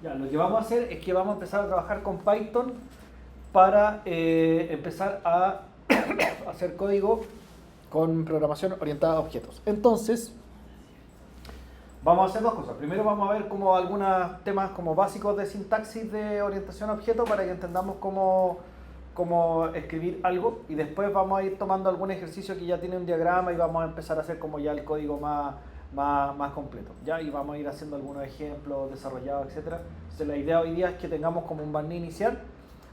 Ya, lo que vamos a hacer es que vamos a empezar a trabajar con Python para empezar a hacer código con programación orientada a objetos. Entonces, vamos a hacer dos cosas. Primero vamos a ver como algunos temas como básicos de sintaxis de orientación a objeto para que entendamos cómo escribir algo, y después vamos a ir tomando algún ejercicio que ya tiene un diagrama y vamos a empezar a hacer como ya el código más completo, ¿ya? Y vamos a ir haciendo algunos ejemplos desarrollados, etcétera. Entonces la idea hoy día es que tengamos como un barniz inicial.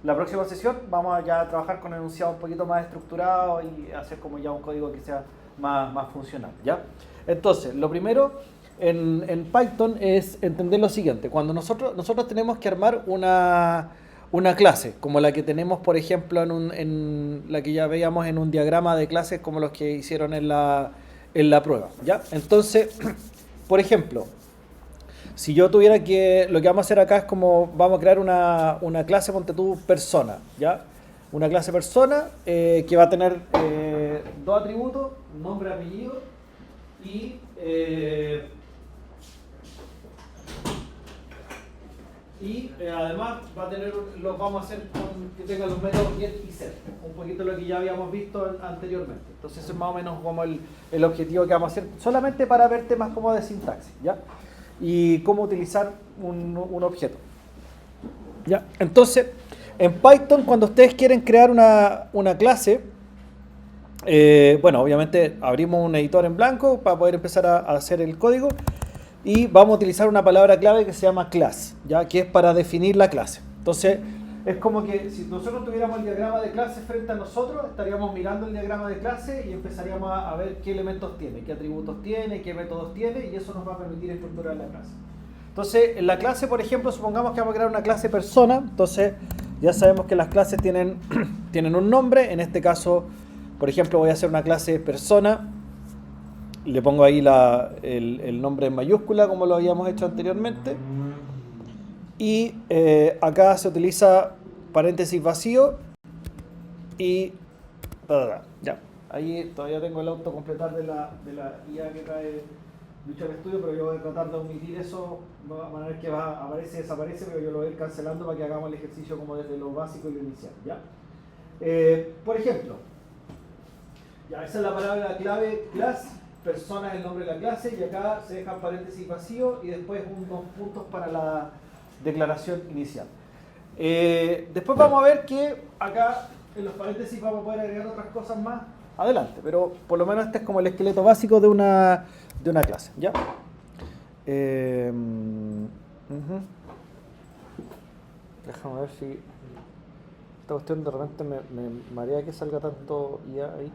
La próxima sesión vamos a ya trabajar con enunciados un poquito más estructurados y hacer como ya un código que sea más funcional, ¿ya? Entonces, lo primero en Python es entender lo siguiente. Cuando nosotros tenemos que armar una clase, como la que tenemos, por ejemplo, en la que ya veíamos en un diagrama de clases como los que hicieron en la prueba, ¿ya? Entonces, por ejemplo, si yo tuviera lo que vamos a hacer acá es como vamos a crear una clase, ponte tú, persona, ¿ya? Una clase persona que va a tener dos atributos, nombre, apellido y además los vamos a hacer con que tengan los métodos get y set, un poquito lo que ya habíamos visto anteriormente. Entonces eso es más o menos como el objetivo que vamos a hacer, solamente para ver temas como de sintaxis, ¿ya? Y cómo utilizar un objeto, ¿ya? Entonces, en Python, cuando ustedes quieren crear una clase, bueno, obviamente abrimos un editor en blanco para poder empezar a hacer el código. Y vamos a utilizar una palabra clave que se llama class, ¿ya? Que es para definir la clase. Entonces, es como que si nosotros tuviéramos el diagrama de clase frente a nosotros, estaríamos mirando el diagrama de clase y empezaríamos a ver qué elementos tiene, qué atributos tiene, qué métodos tiene, y eso nos va a permitir estructurar la clase. Entonces, en la clase, por ejemplo, supongamos que vamos a crear una clase persona. Entonces, ya sabemos que las clases tienen un nombre. En este caso, por ejemplo, voy a hacer una clase persona. Le pongo ahí el nombre en mayúscula, como lo habíamos hecho anteriormente. Y acá se utiliza paréntesis vacío y ya. Ahí todavía tengo el autocompletar de la IA que trae Visual Studio, pero yo voy a tratar de omitir eso, de manera que aparece, desaparece, pero yo lo voy a ir cancelando para que hagamos el ejercicio como desde lo básico y lo inicial, ¿ya? Por ejemplo, ya, esa es la palabra clave, class. Persona es el nombre de la clase, y acá se deja paréntesis vacío y después unos puntos para la declaración inicial. Después vamos a ver que acá en los paréntesis vamos a poder agregar otras cosas más adelante, pero por lo menos este es como el esqueleto básico de una clase, ¿ya? Déjame ver si esta cuestión de repente me marea que salga tanto IA ahí.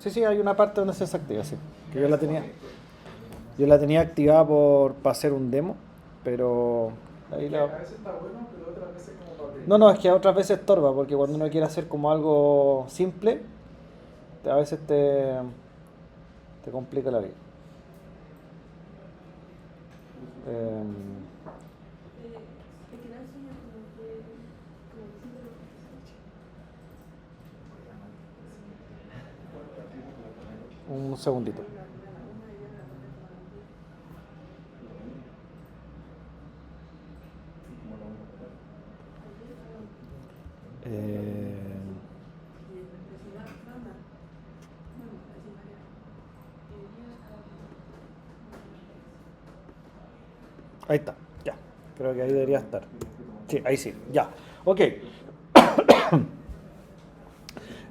Sí, hay una parte donde se desactiva, sí. Que yo la tenía activada para hacer un demo, pero ahí a veces está bueno, pero otras veces como para No, es que otras veces estorba, porque cuando uno quiere hacer como algo simple, a veces te complica la vida. Un segundito. Ahí está, ya. Creo que ahí debería estar. Sí, ahí sí, ya. Ok.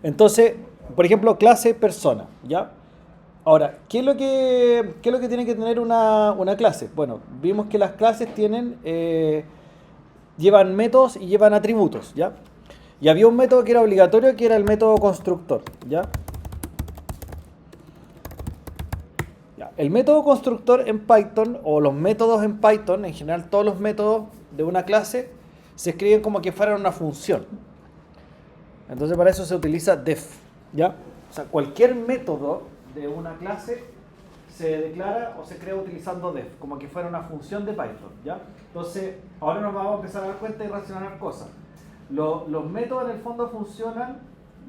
Entonces, por ejemplo, clase persona, ¿ya? Ahora, ¿qué es lo que tiene que tener una clase? Bueno, vimos que las clases llevan métodos y llevan atributos, ¿ya? Y había un método que era obligatorio, que era el método constructor, ¿ya? El método constructor en Python, o los métodos en Python, en general todos los métodos de una clase, se escriben como que fueran una función. Entonces para eso se utiliza def, ¿ya? O sea, cualquier método de una clase se declara o se crea utilizando def, como que fuera una función de Python, ¿ya? Entonces, ahora nos vamos a empezar a dar cuenta y racionar cosas. Los métodos en el fondo funcionan,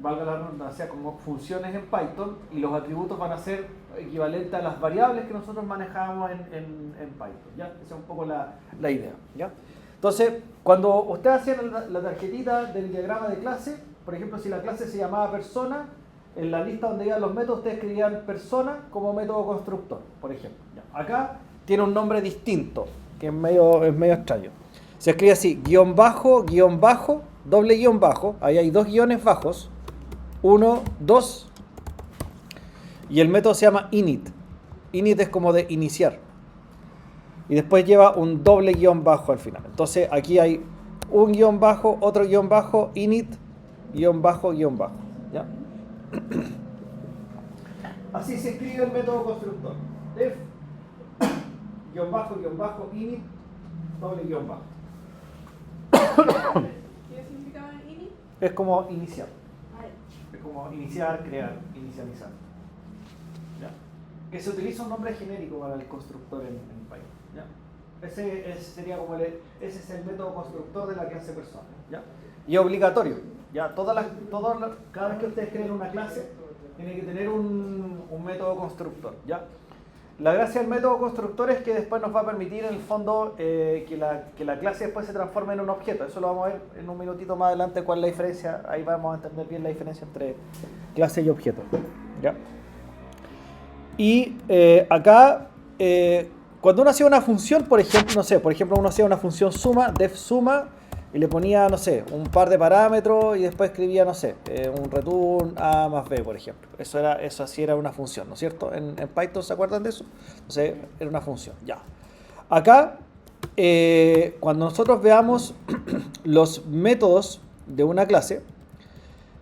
valga la redundancia, como funciones en Python, y los atributos van a ser equivalentes a las variables que nosotros manejamos en Python, ¿ya? Esa es un poco la idea, ¿ya? Entonces, cuando ustedes hacían la tarjetita del diagrama de clase, por ejemplo, si la clase se llamaba persona, en la lista donde iban los métodos, ustedes escribían persona como método constructor, por ejemplo. ¿Ya? Acá tiene un nombre distinto, que es medio extraño. Se escribe así, guión bajo, doble guión bajo, ahí hay dos guiones bajos, 1, 2, y el método se llama init. Init es como de iniciar. Y después lleva un doble guión bajo al final. Entonces aquí hay un guión bajo, otro guión bajo, init, guión bajo, ¿ya? Así se escribe el método constructor. Def, guión bajo, init, doble guión bajo. ¿Qué significaba init? Es como iniciar. Ah, Es como iniciar, crear, inicializar. ¿Ya? Que se utiliza un nombre genérico para el constructor en Python. ¿Ya? Ese sería como ese es el método constructor de la clase persona. ¿Ya? Y obligatorio. ¿Ya? Cada vez que ustedes creen una clase, tiene que tener un método constructor. ¿Ya? La gracia del método constructor es que después nos va a permitir en el fondo que la clase después se transforme en un objeto. Eso lo vamos a ver en un minutito más adelante cuál es la diferencia. Ahí vamos a entender bien la diferencia entre clase y objeto. ¿Ya? Y acá, cuando uno hacía una función, por ejemplo, no sé, uno hacía una función suma, def suma, y le ponía, no sé, un par de parámetros y después escribía, no sé, un return A más B, por ejemplo. Eso así era una función, ¿no es cierto? En Python, ¿se acuerdan de eso? Entonces, era una función, ya. Acá, cuando nosotros veamos los métodos de una clase,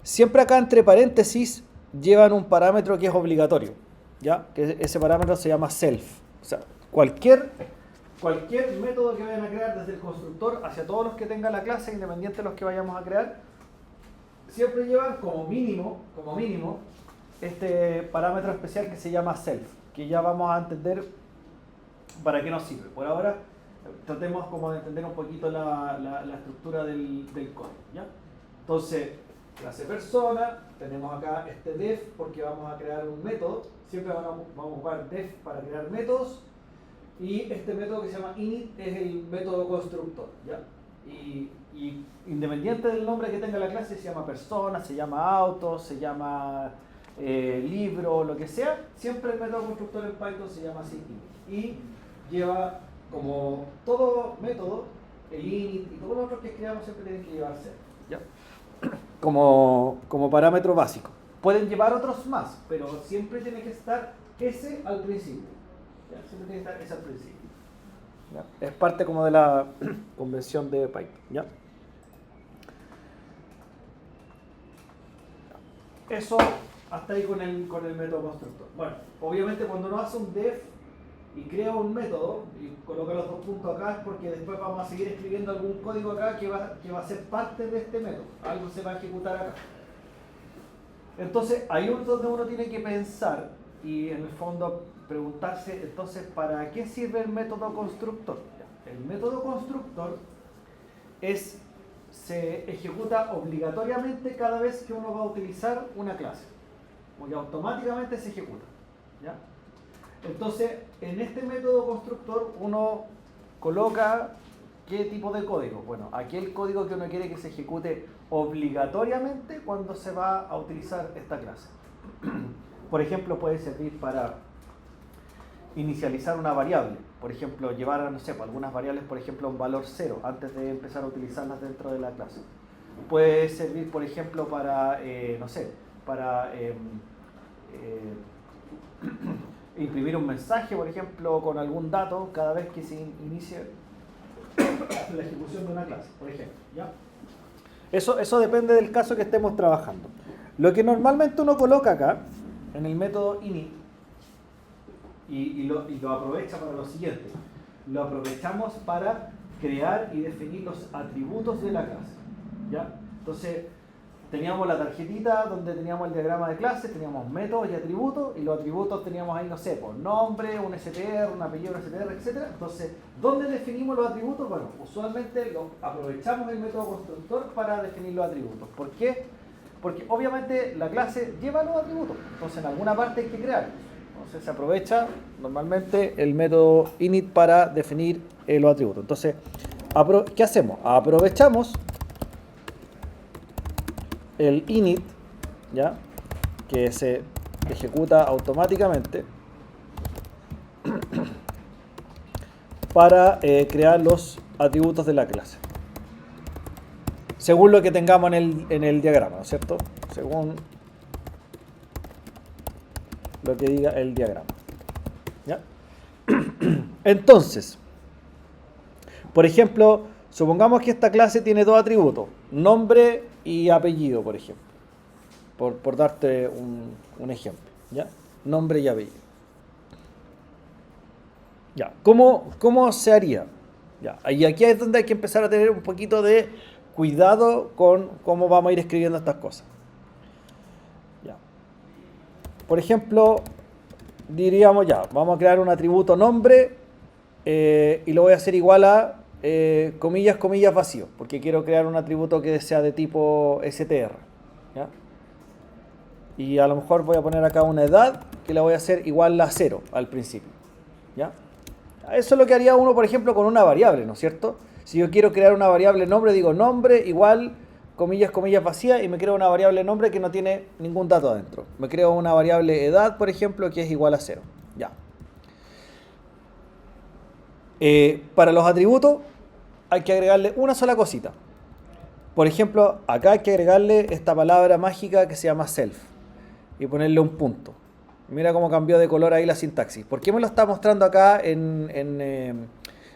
siempre acá entre paréntesis llevan un parámetro que es obligatorio, ¿ya? Que ese parámetro se llama self. O sea, cualquier método que vayan a crear desde el constructor hacia todos los que tenga la clase, independiente de los que vayamos a crear, siempre llevan como mínimo este parámetro especial que se llama self, que ya vamos a entender para qué nos sirve. Por ahora, tratemos como de entender un poquito la estructura del código, ¿ya? Entonces, clase persona, tenemos acá este def porque vamos a crear un método, siempre vamos a ocupar def para crear métodos. Y este método que se llama init es el método constructor, ¿ya? Y independiente del nombre que tenga la clase, se llama persona, se llama auto, se llama libro, lo que sea, siempre el método constructor en Python se llama así init. Y lleva, como todo método, el init y todos los otros que creamos siempre tienen que llevar self, ¿ya? Como parámetro básico. Pueden llevar otros más, pero siempre tiene que estar ese al principio. ¿Ya? Siempre tiene que estar ese al principio. ¿Ya? Es parte como de la convención de Python. ¿Ya? Eso hasta ahí con el método constructor. Bueno, obviamente cuando uno hace un def y crea un método y coloca los dos puntos acá es porque después vamos a seguir escribiendo algún código acá que va a ser parte de este método. Algo se va a ejecutar acá. Entonces, ahí es donde uno tiene que pensar y en el fondo preguntarse, entonces, ¿para qué sirve el método constructor? El método constructor se ejecuta obligatoriamente cada vez que uno va a utilizar una clase. Porque automáticamente se ejecuta. ¿Ya? Entonces, en este método constructor uno coloca ¿qué tipo de código? Bueno, aquel código que uno quiere que se ejecute obligatoriamente cuando se va a utilizar esta clase. Por ejemplo, puede servir para inicializar una variable. Por ejemplo, llevar, no sé, algunas variables, por ejemplo, un valor 0 antes de empezar a utilizarlas dentro de la clase. Puede servir, por ejemplo, para, no sé, para imprimir un mensaje, por ejemplo, con algún dato cada vez que se inicie la ejecución de una clase, por ejemplo. ¿Ya? Eso depende del caso que estemos trabajando. Lo que normalmente uno coloca acá, en el método init, y lo aprovecha para lo siguiente. Lo aprovechamos para crear y definir los atributos de la clase. ¿Ya? Entonces, teníamos la tarjetita donde teníamos el diagrama de clases, teníamos métodos y atributos, y los atributos teníamos ahí, no sé, por nombre, un STR, un apellido, un STR, etc. Entonces, ¿dónde definimos los atributos? Bueno, usualmente aprovechamos el método constructor para definir los atributos. ¿Por qué? Porque obviamente la clase lleva los atributos, entonces en alguna parte hay que crearlos. Entonces se aprovecha normalmente el método init para definir los atributos. Entonces, ¿qué hacemos? Aprovechamos el init, ¿ya? Que se ejecuta automáticamente para crear los atributos de la clase. Según lo que tengamos en el diagrama, ¿no es cierto? Según lo que diga el diagrama. ¿Ya? Entonces, por ejemplo, supongamos que esta clase tiene dos atributos, nombre y apellido, por ejemplo. Por darte un ejemplo. ¿Ya? Nombre y apellido. Ya. ¿Cómo se haría? Ya. Y aquí es donde hay que empezar a tener un poquito de cuidado con cómo vamos a ir escribiendo estas cosas. Ya. Por ejemplo, diríamos ya, vamos a crear un atributo nombre y lo voy a hacer igual a comillas, comillas vacío, porque quiero crear un atributo que sea de tipo STR. ¿Ya? Y a lo mejor voy a poner acá una edad que la voy a hacer igual a 0 al principio. ¿Ya? Eso es lo que haría uno, por ejemplo, con una variable, ¿no es cierto? Si yo quiero crear una variable nombre, digo nombre igual, comillas, comillas vacía, y me creo una variable nombre que no tiene ningún dato adentro. Me creo una variable edad, por ejemplo, que es igual a 0. Ya. Para los atributos hay que agregarle una sola cosita. Por ejemplo, acá hay que agregarle esta palabra mágica que se llama self y ponerle un punto. Mira cómo cambió de color ahí la sintaxis. ¿Por qué me lo está mostrando acá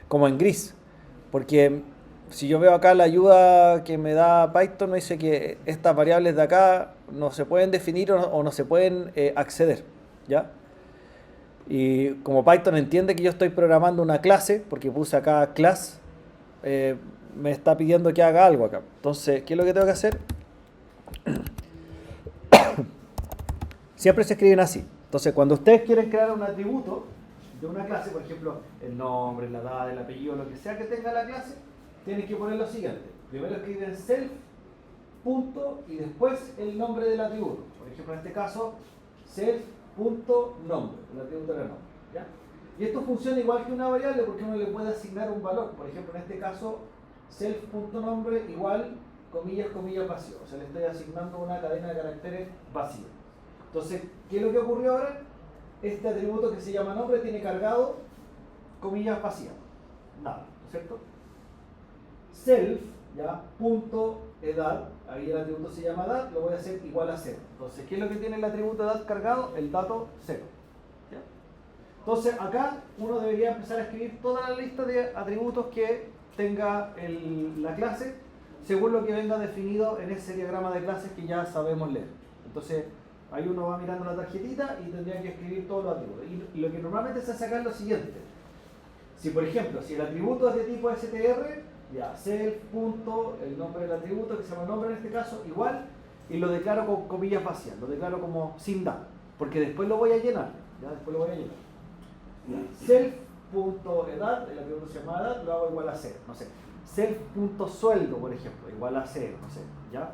como en gris? Porque si yo veo acá la ayuda que me da Python, me dice que estas variables de acá no se pueden definir o no se pueden acceder. ¿Ya? Y como Python entiende que yo estoy programando una clase, porque puse acá class, me está pidiendo que haga algo acá. Entonces, ¿qué es lo que tengo que hacer? Siempre se escriben así. Entonces, cuando ustedes quieren crear un atributo de una clase, por ejemplo, el nombre, la edad, el apellido, lo que sea que tenga la clase, tienen que poner lo siguiente. Primero escriben self, punto, y después el nombre del atributo. Por ejemplo, en este caso, self.nombre, el atributo era nombre. ¿Ya? Y esto funciona igual que una variable porque uno le puede asignar un valor. Por ejemplo, en este caso, self.nombre igual, comillas, comillas vacío. O sea, le estoy asignando una cadena de caracteres vacía. Entonces, ¿qué es lo que ocurrió ahora? Este atributo que se llama nombre tiene cargado comillas vacías. Nada, ¿no es cierto? Self, ya, punto, edad, ahí el atributo se llama edad, lo voy a hacer igual a 0. Entonces, ¿qué es lo que tiene el atributo edad cargado? El dato 0. ¿Ya? Entonces, acá uno debería empezar a escribir toda la lista de atributos que tenga la clase, según lo que venga definido en ese diagrama de clases que ya sabemos leer. Entonces, ahí uno va mirando la tarjetita y tendría que escribir todos los atributos. Y lo que normalmente se hace acá es lo siguiente. Si, por ejemplo, si el atributo es de tipo STR, ya, self, punto, el nombre del atributo, que se llama nombre en este caso, igual, y lo declaro con comillas vacías, lo declaro como sin datos, porque después lo voy a llenar, ya, después lo voy a llenar. Ya, self.edad, el atributo se llama edad, lo hago igual a 0, no sé. Self.sueldo, por ejemplo, igual a 0, no sé, ya.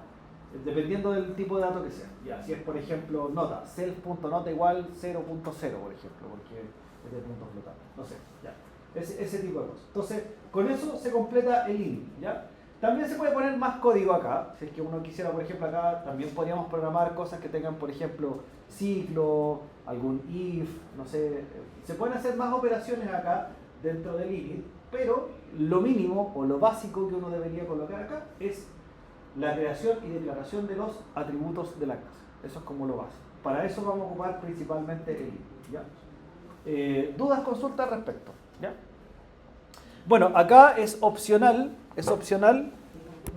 Dependiendo del tipo de dato que sea. Ya, si es, por ejemplo, nota, self.nota igual 0.0, por ejemplo, porque es de punto flotante, no sé, ya. Ese tipo de cosas. Entonces, con eso se completa el init, ¿ya? También se puede poner más código acá. Si es que uno quisiera, por ejemplo, acá también podríamos programar cosas que tengan, por ejemplo, ciclo, algún if, no sé. Se pueden hacer más operaciones acá dentro del init, pero lo mínimo o lo básico que uno debería colocar acá es la creación y declaración de los atributos de la clase. Eso es como lo básico. Para eso vamos a ocupar principalmente el init, ¿ya? ¿Dudas, consultas al respecto? ¿Ya? Bueno, acá es opcional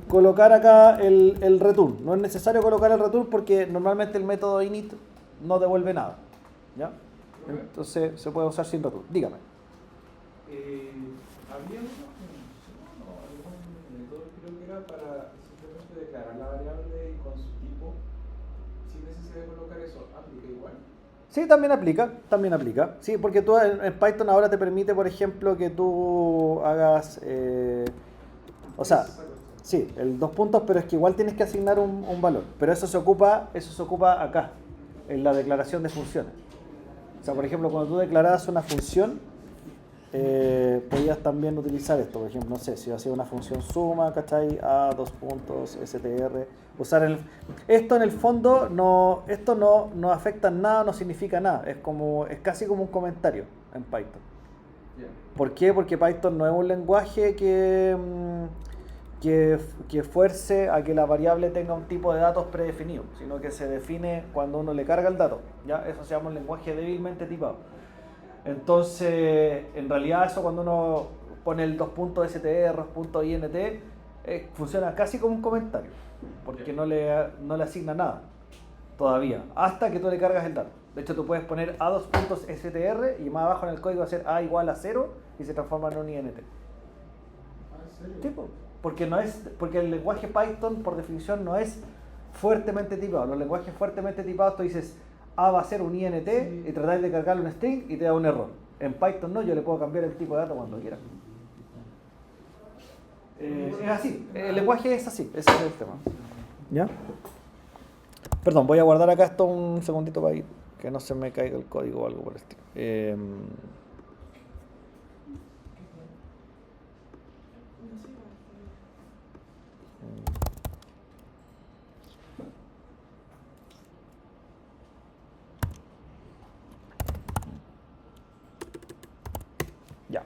colocar acá el return. No es necesario colocar el return porque normalmente el método init no devuelve nada. ¿Ya? Entonces se puede usar sin return. Dígame. Había una función o algún método, creo que era para simplemente declarar la variable con su tipo, sin necesidad de colocar eso, aplica igual. Sí, también aplica. Sí, porque tú en Python ahora te permite, por ejemplo, que tú hagas, o sea, sí, el 2 puntos, pero es que igual tienes que asignar un valor. Pero eso se ocupa acá, en la declaración de funciones. O sea, por ejemplo, cuando tú declaras una función, podías también utilizar esto. Por ejemplo, no sé, si hacía una función suma, ¿cachai? A 2 puntos, str. Esto en el fondo esto no afecta en nada, no significa nada. Es casi como un comentario en Python. Yeah. ¿Por qué? Porque Python no es un lenguaje que fuerce a que la variable tenga un tipo de datos predefinido, sino que se define cuando uno le carga el dato. ¿Ya? Eso se llama un lenguaje débilmente tipado. Entonces, en realidad eso cuando uno pone el 2.str, .int, funciona casi como un comentario, porque no le asigna nada todavía, hasta que tú le cargas el dato. De hecho, tú puedes poner a2.str y más abajo en el código va a ser a igual a 0 y se transforma en un int. ¿Sí? Porque el lenguaje Python, por definición, no es fuertemente tipado. Los lenguajes fuertemente tipados, tú dices a va a ser un int y tratáis de cargarle un string y te da un error. En Python no, yo le puedo cambiar el tipo de dato cuando quiera. Es así, el lenguaje es así, ese es el tema. ¿Ya? Perdón, voy a guardar acá esto un segundito para que no se me caiga el código o algo por el estilo. Ya.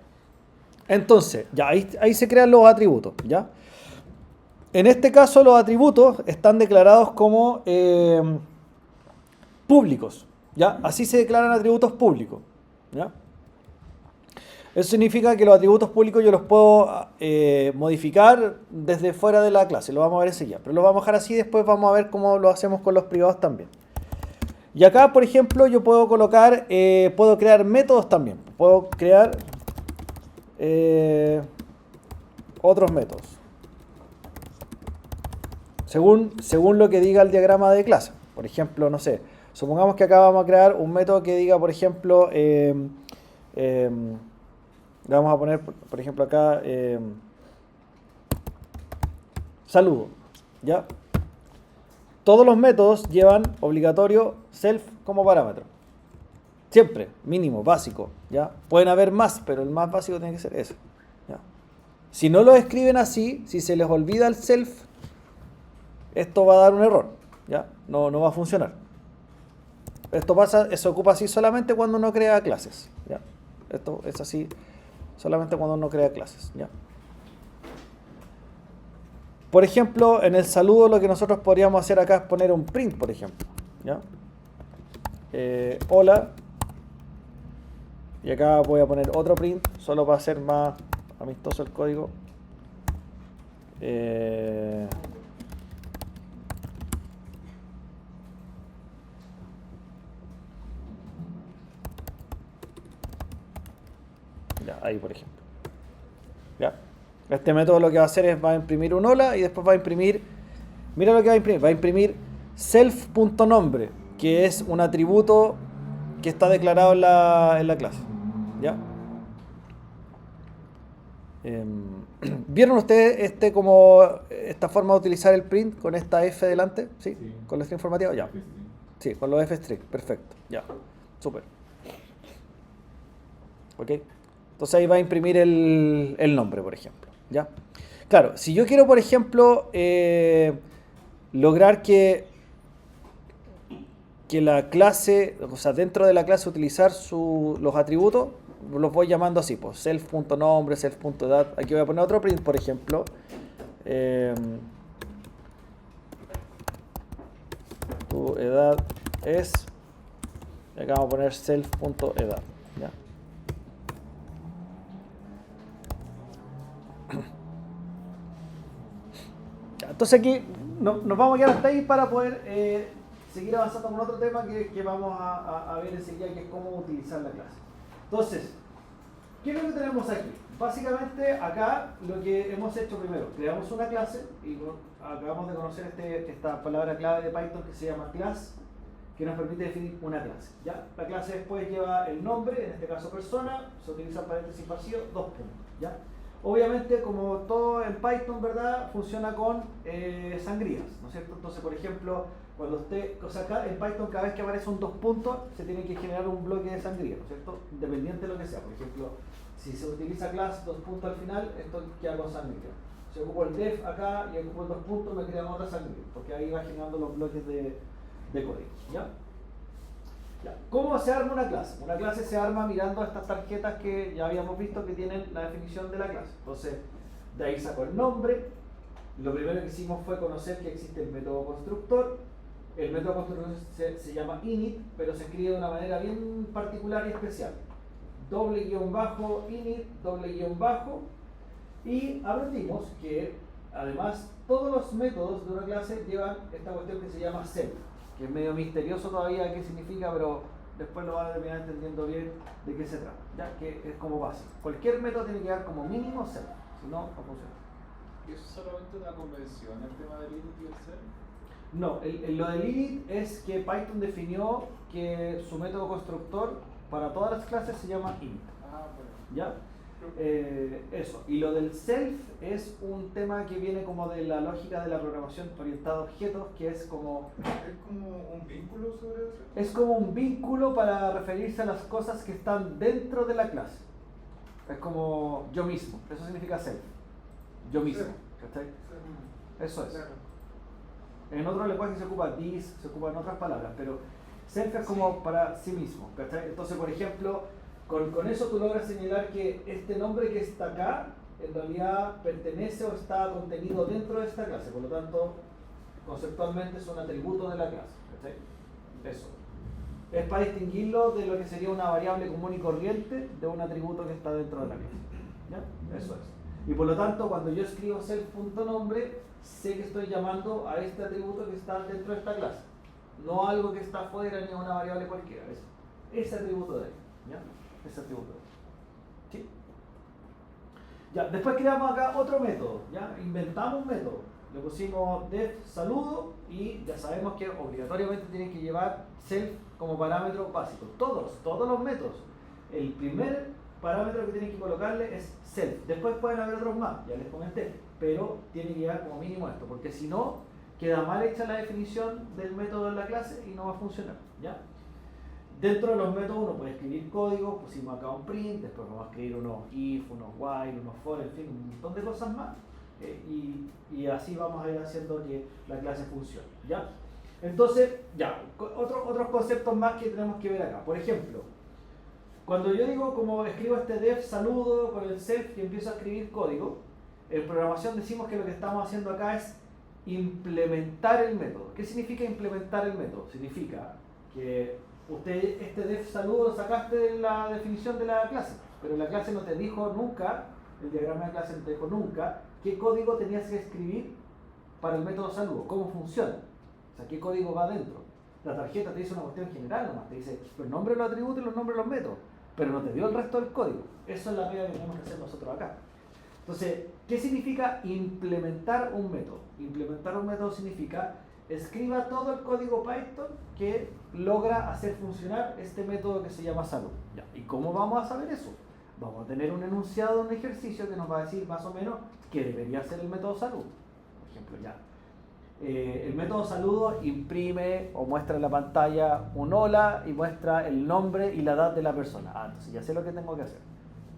Entonces, ya ahí se crean los atributos, ¿ya? En este caso los atributos están declarados como públicos, ¿ya? Así se declaran atributos públicos, ¿ya? Eso significa que los atributos públicos yo los puedo modificar desde fuera de la clase, lo vamos a ver enseguida, pero lo vamos a dejar así, después vamos a ver cómo lo hacemos con los privados también. Y acá, por ejemplo, yo puedo colocar, puedo crear métodos también, puedo crear otros métodos, según lo que diga el diagrama de clase. Por ejemplo, no sé, supongamos que acá vamos a crear un método que diga, por ejemplo, le vamos a poner, por ejemplo, acá saludo, ¿ya? Todos los métodos llevan obligatorio self como parámetro. Siempre, mínimo, básico, ¿ya? Pueden haber más, pero el más básico tiene que ser ese, ¿ya? Si no lo escriben así, si se les olvida el self, esto va a dar un error, ¿ya? No va a funcionar. Eso ocupa así solamente cuando uno crea clases, ¿ya? Esto es así solamente cuando uno crea clases, ¿ya? Por ejemplo, en el saludo lo que nosotros podríamos hacer acá es poner un print, por ejemplo, ¿ya? Hola. Y acá voy a poner otro print, solo para hacer más amistoso el código. Ya, ahí por ejemplo. Ya. Este método lo que va a hacer es va a imprimir un hola y después va a imprimir, mira lo que va a imprimir self.nombre, que es un atributo que está declarado en la clase. ¿Ya? ¿Vieron ustedes esta forma de utilizar el print con esta F delante? ¿Sí? Sí. ¿Con la string informativa? Ya. Sí, con los F-string. Perfecto. Ya. Súper. ¿Ok? Entonces ahí va a imprimir el nombre, por ejemplo. ¿Ya? Claro, si yo quiero, por ejemplo, lograr que la clase, o sea, dentro de la clase utilizar los atributos, los voy llamando así, pues, self.nombre, self.edad. Aquí voy a poner otro print, por ejemplo. Tu edad es, y acá vamos a poner self.edad. ¿Ya? Entonces aquí nos vamos a quedar hasta ahí para poder seguir avanzando con otro tema que vamos a ver enseguida, que es cómo utilizar la clase. Entonces, ¿qué es lo que tenemos aquí? Básicamente acá lo que hemos hecho primero, creamos una clase y acabamos de conocer esta palabra clave de Python que se llama class, que nos permite definir una clase. ¿Ya? La clase después lleva el nombre, en este caso persona, se utiliza paréntesis vacío, 2 puntos. ¿Ya? Obviamente, como todo en Python, ¿verdad? Funciona con sangrías, ¿no es cierto? Entonces, por ejemplo, cuando acá en Python cada vez que aparece un 2 puntos, se tiene que generar un bloque de sangría, ¿no es cierto? Independiente de lo que sea. Por ejemplo, si se utiliza class 2 puntos al final, esto queda con sangría. Si ocupo el def acá y ocupo el 2 puntos, me crean otra sangría, porque ahí va generando los bloques de código. ¿Ya? ¿Cómo se arma una clase? Una clase se arma mirando estas tarjetas que ya habíamos visto que tienen la definición de la clase. Entonces, de ahí saco el nombre. Lo primero que hicimos fue conocer que existe el método constructor. El método constructor se llama init, pero se escribe de una manera bien particular y especial. Doble guión bajo, init, doble guión bajo. Y aprendimos que, además, todos los métodos de una clase llevan esta cuestión que se llama self, que es medio misterioso todavía qué significa, pero después lo van a terminar entendiendo bien de qué se trata, ya que es como básico. Cualquier método tiene que dar como mínimo self, si no, no funciona. ¿Y eso es solamente una convención, el tema del init y el self? No, lo del init es que Python definió que su método constructor para todas las clases se llama init. Ah, bueno. ¿Ya? Eso. Y lo del self es un tema que viene como de la lógica de la programación orientada a objetos, que es como... ¿Es como un vínculo sobre eso? Es como un vínculo para referirse a las cosas que están dentro de la clase. Es como yo mismo, eso significa self. Yo mismo. ¿Cachai? Eso es. En otros lenguajes se ocupa this, se ocupan otras palabras, pero self es como para sí mismo. ¿Cachai? Entonces, por ejemplo, con eso tú logras señalar que este nombre que está acá en realidad pertenece o está contenido dentro de esta clase, por lo tanto conceptualmente es un atributo de la clase. ¿Cachai? Eso es para distinguirlo de lo que sería una variable común y corriente de un atributo que está dentro de la clase. ¿Ya? Eso es. Y por lo tanto, cuando yo escribo self.nombre, sé que estoy llamando a este atributo que está dentro de esta clase, no algo que está afuera ni a una variable cualquiera. Es ese atributo de ahí. ¿Ya? Ese atributo. ¿Sí? Ya, después creamos acá otro método, ¿ya? Inventamos un método, le pusimos def saludo y ya sabemos que obligatoriamente tienen que llevar self como parámetro básico. Todos los métodos. El primer parámetro que tienen que colocarle es self. Después pueden haber otros más, ya les comenté, pero tiene que llevar como mínimo esto, porque si no, queda mal hecha la definición del método en la clase y no va a funcionar, ¿ya? Dentro de los métodos uno puede escribir código, pusimos acá un print, después vamos a escribir unos if, unos while, unos for, en fin, un montón de cosas más. Y así vamos a ir haciendo que la clase funcione, ¿ya? Entonces, ya, otros conceptos más que tenemos que ver acá. Por ejemplo, cuando yo digo como escribo este def saludo con el self y empiezo a escribir código, en programación decimos que lo que estamos haciendo acá es implementar el método. ¿Qué significa implementar el método? Significa que este def saludo lo sacaste de la definición de la clase, pero la clase no te dijo nunca, el diagrama de clase no te dijo nunca qué código tenías que escribir para el método saludo, cómo funciona, o sea, qué código va dentro. La tarjeta te dice una cuestión general nomás, te dice los nombres de los atributos y los nombres de los métodos, pero no te dio el resto del código. Eso es la pega que tenemos que hacer nosotros acá. Entonces, ¿qué significa implementar un método? Implementar un método significa escriba todo el código Python que logra hacer funcionar este método que se llama salud. Ya. ¿Y cómo vamos a saber eso? Vamos a tener un enunciado, un ejercicio que nos va a decir más o menos qué debería ser el método salud. Por ejemplo, ya. El método saludo imprime o muestra en la pantalla un hola y muestra el nombre y la edad de la persona. Entonces ya sé lo que tengo que hacer.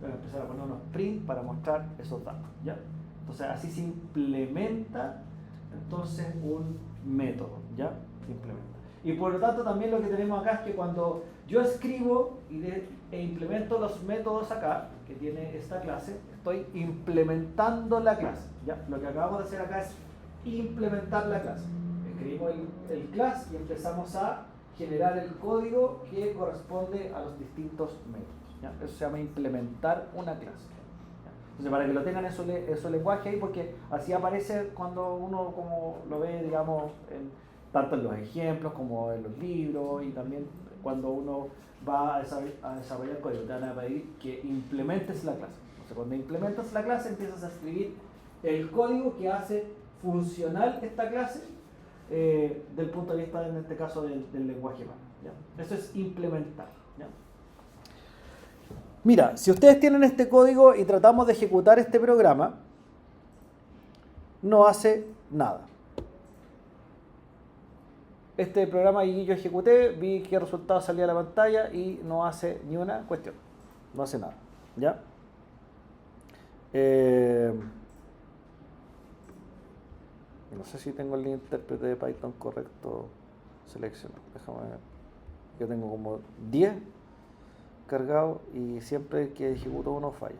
Voy a empezar a poner unos print para mostrar esos datos. ¿Ya? Entonces así se implementa entonces un método, ¿ya? Se implementa. Y por lo tanto también lo que tenemos acá es que cuando yo escribo e implemento los métodos acá, que tiene esta clase, estoy implementando la clase, ¿ya? Lo que acabamos de hacer acá es implementar la clase. Escribimos el class y empezamos a generar el código que corresponde a los distintos métodos, ¿ya? Eso se llama implementar una clase. Entonces, para que lo tengan eso lenguaje ahí, porque así aparece cuando uno como lo ve, digamos, tanto en los ejemplos como en los libros, y también cuando uno va a desarrollar código, te van a pedir que implementes la clase. Entonces, cuando implementas la clase, empiezas a escribir el código que hace funcional esta clase del punto de vista, en este caso, del lenguaje humano. ¿Ya? Eso es implementar. ¿Ya? Mira, si ustedes tienen este código y tratamos de ejecutar este programa, no hace nada. Este programa y yo ejecuté, vi qué resultado salía a la pantalla y no hace ni una cuestión. No hace nada. ¿Ya? No sé si tengo el intérprete de Python correcto seleccionado. Déjame ver. Yo tengo como 10 cargados y siempre que ejecuto uno falla.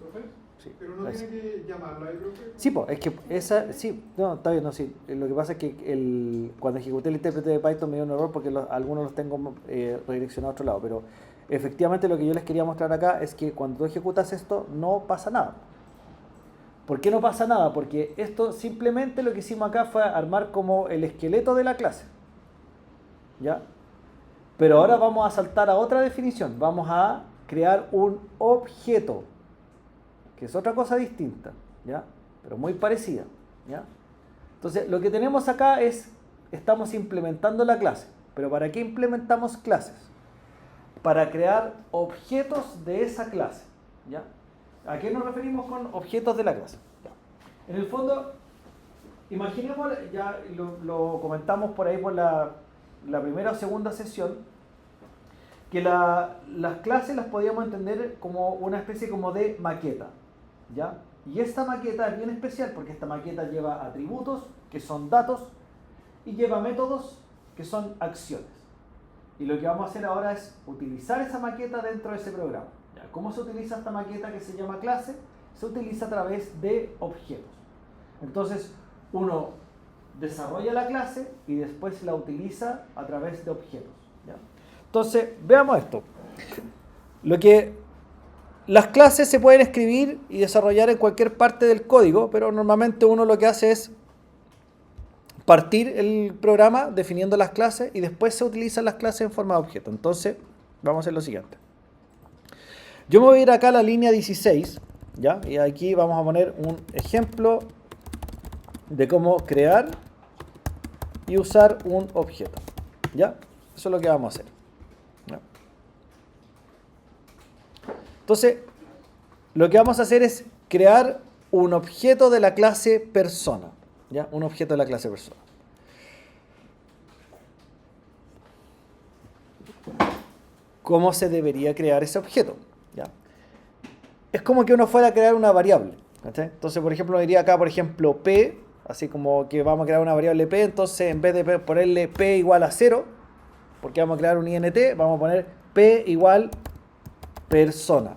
¿Profe? Sí, Pero no tiene que llamarlo ahí, profe. sí, pues, es que esa, sí, no, está bien, no, sí. Lo que pasa es que cuando ejecuté el intérprete de Python me dio un error porque algunos los tengo redireccionados a otro lado, pero efectivamente lo que yo les quería mostrar acá es que cuando tú ejecutas esto no pasa nada. ¿Por qué no pasa nada? Porque esto simplemente lo que hicimos acá fue armar como el esqueleto de la clase. ¿Ya? Pero ahora vamos a saltar a otra definición. Vamos a crear un objeto, que es otra cosa distinta, ¿ya? Pero muy parecida, ¿ya? Entonces, lo que tenemos acá es, estamos implementando la clase. ¿Pero para qué implementamos clases? Para crear objetos de esa clase, ¿ya? ¿A qué nos referimos con objetos de la clase? Ya. En el fondo, imaginemos, ya lo comentamos por ahí por la primera o segunda sesión, que las clases las podíamos entender como una especie como de maqueta, ¿ya? Y esta maqueta es bien especial porque esta maqueta lleva atributos, que son datos, y lleva métodos, que son acciones. Y lo que vamos a hacer ahora es utilizar esa maqueta dentro de ese programa. ¿Ya? ¿Cómo se utiliza esta maqueta que se llama clase? Se utiliza a través de objetos. Entonces, uno desarrolla la clase y después la utiliza a través de objetos. ¿Ya? Entonces, veamos esto. Las clases se pueden escribir y desarrollar en cualquier parte del código, pero normalmente uno lo que hace es partir el programa definiendo las clases y después se utilizan las clases en forma de objeto. Entonces, vamos a hacer lo siguiente. Yo me voy a ir acá a la línea 16, ¿ya? Y aquí vamos a poner un ejemplo de cómo crear y usar un objeto, ¿ya? Eso es lo que vamos a hacer. ¿Ya? Entonces, lo que vamos a hacer es crear un objeto de la clase persona, ¿ya? Un objeto de la clase persona. ¿Cómo se debería crear ese objeto? ¿Ya? Es como que uno fuera a crear una variable, ¿sí? Entonces, por ejemplo, diría acá, por ejemplo, P, así como que vamos a crear una variable P, entonces en vez de ponerle P igual a 0, porque vamos a crear un int, vamos a poner P igual persona,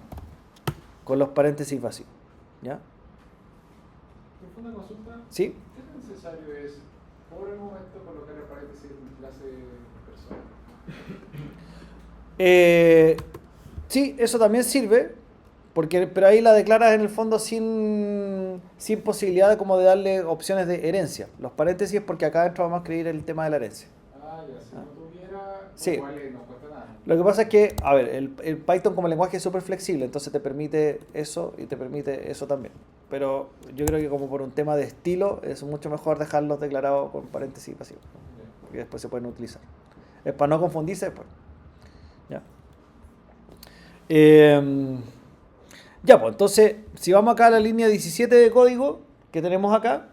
con los paréntesis vacíos, ¿ya? Una consulta. ¿Sí? ¿Qué tan necesario es por el momento colocar el paréntesis en clase persona? Sí, eso también sirve, pero ahí la declaras en el fondo sin posibilidad de como de darle opciones de herencia. Los paréntesis es porque acá adentro vamos a escribir el tema de la herencia. Ah, ya, si no tuviera, Sí. igual no cuesta nada. Lo que pasa es que, a ver, el Python como lenguaje es súper flexible, entonces te permite eso y te permite eso también. Pero yo creo que como por un tema de estilo es mucho mejor dejarlos declarados con paréntesis pasivos, porque después se pueden utilizar. Es para no confundirse después. ¿Ya? Ya, pues entonces, si vamos acá a la línea 17 de código que tenemos acá,